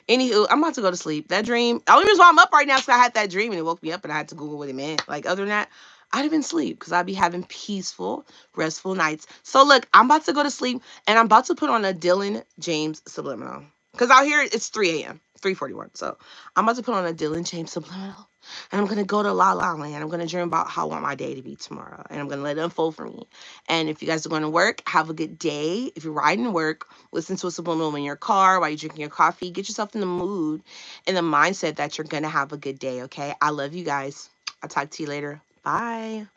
Anywho, I'm about to go to sleep. That dream, the only reason why I'm up right now is because I had that dream and it woke me up, and I had to Google what it meant. Like, other than that, I'd have been asleep because I'd be having peaceful, restful nights. So look, I'm about to go to sleep, and I'm about to put on a Dylan James subliminal. Because out here it's 3 a.m., 3:41. So I'm about to put on a Dylan James subliminal. And I'm gonna go to La La Land. I'm gonna dream about how I want my day to be tomorrow. And I'm gonna let it unfold for me. And if you guys are going to work, have a good day. If you're riding to work, listen to a subliminal in your car while you're drinking your coffee. Get yourself in the mood and the mindset that you're gonna have a good day, okay? I love you guys. I'll talk to you later. Bye.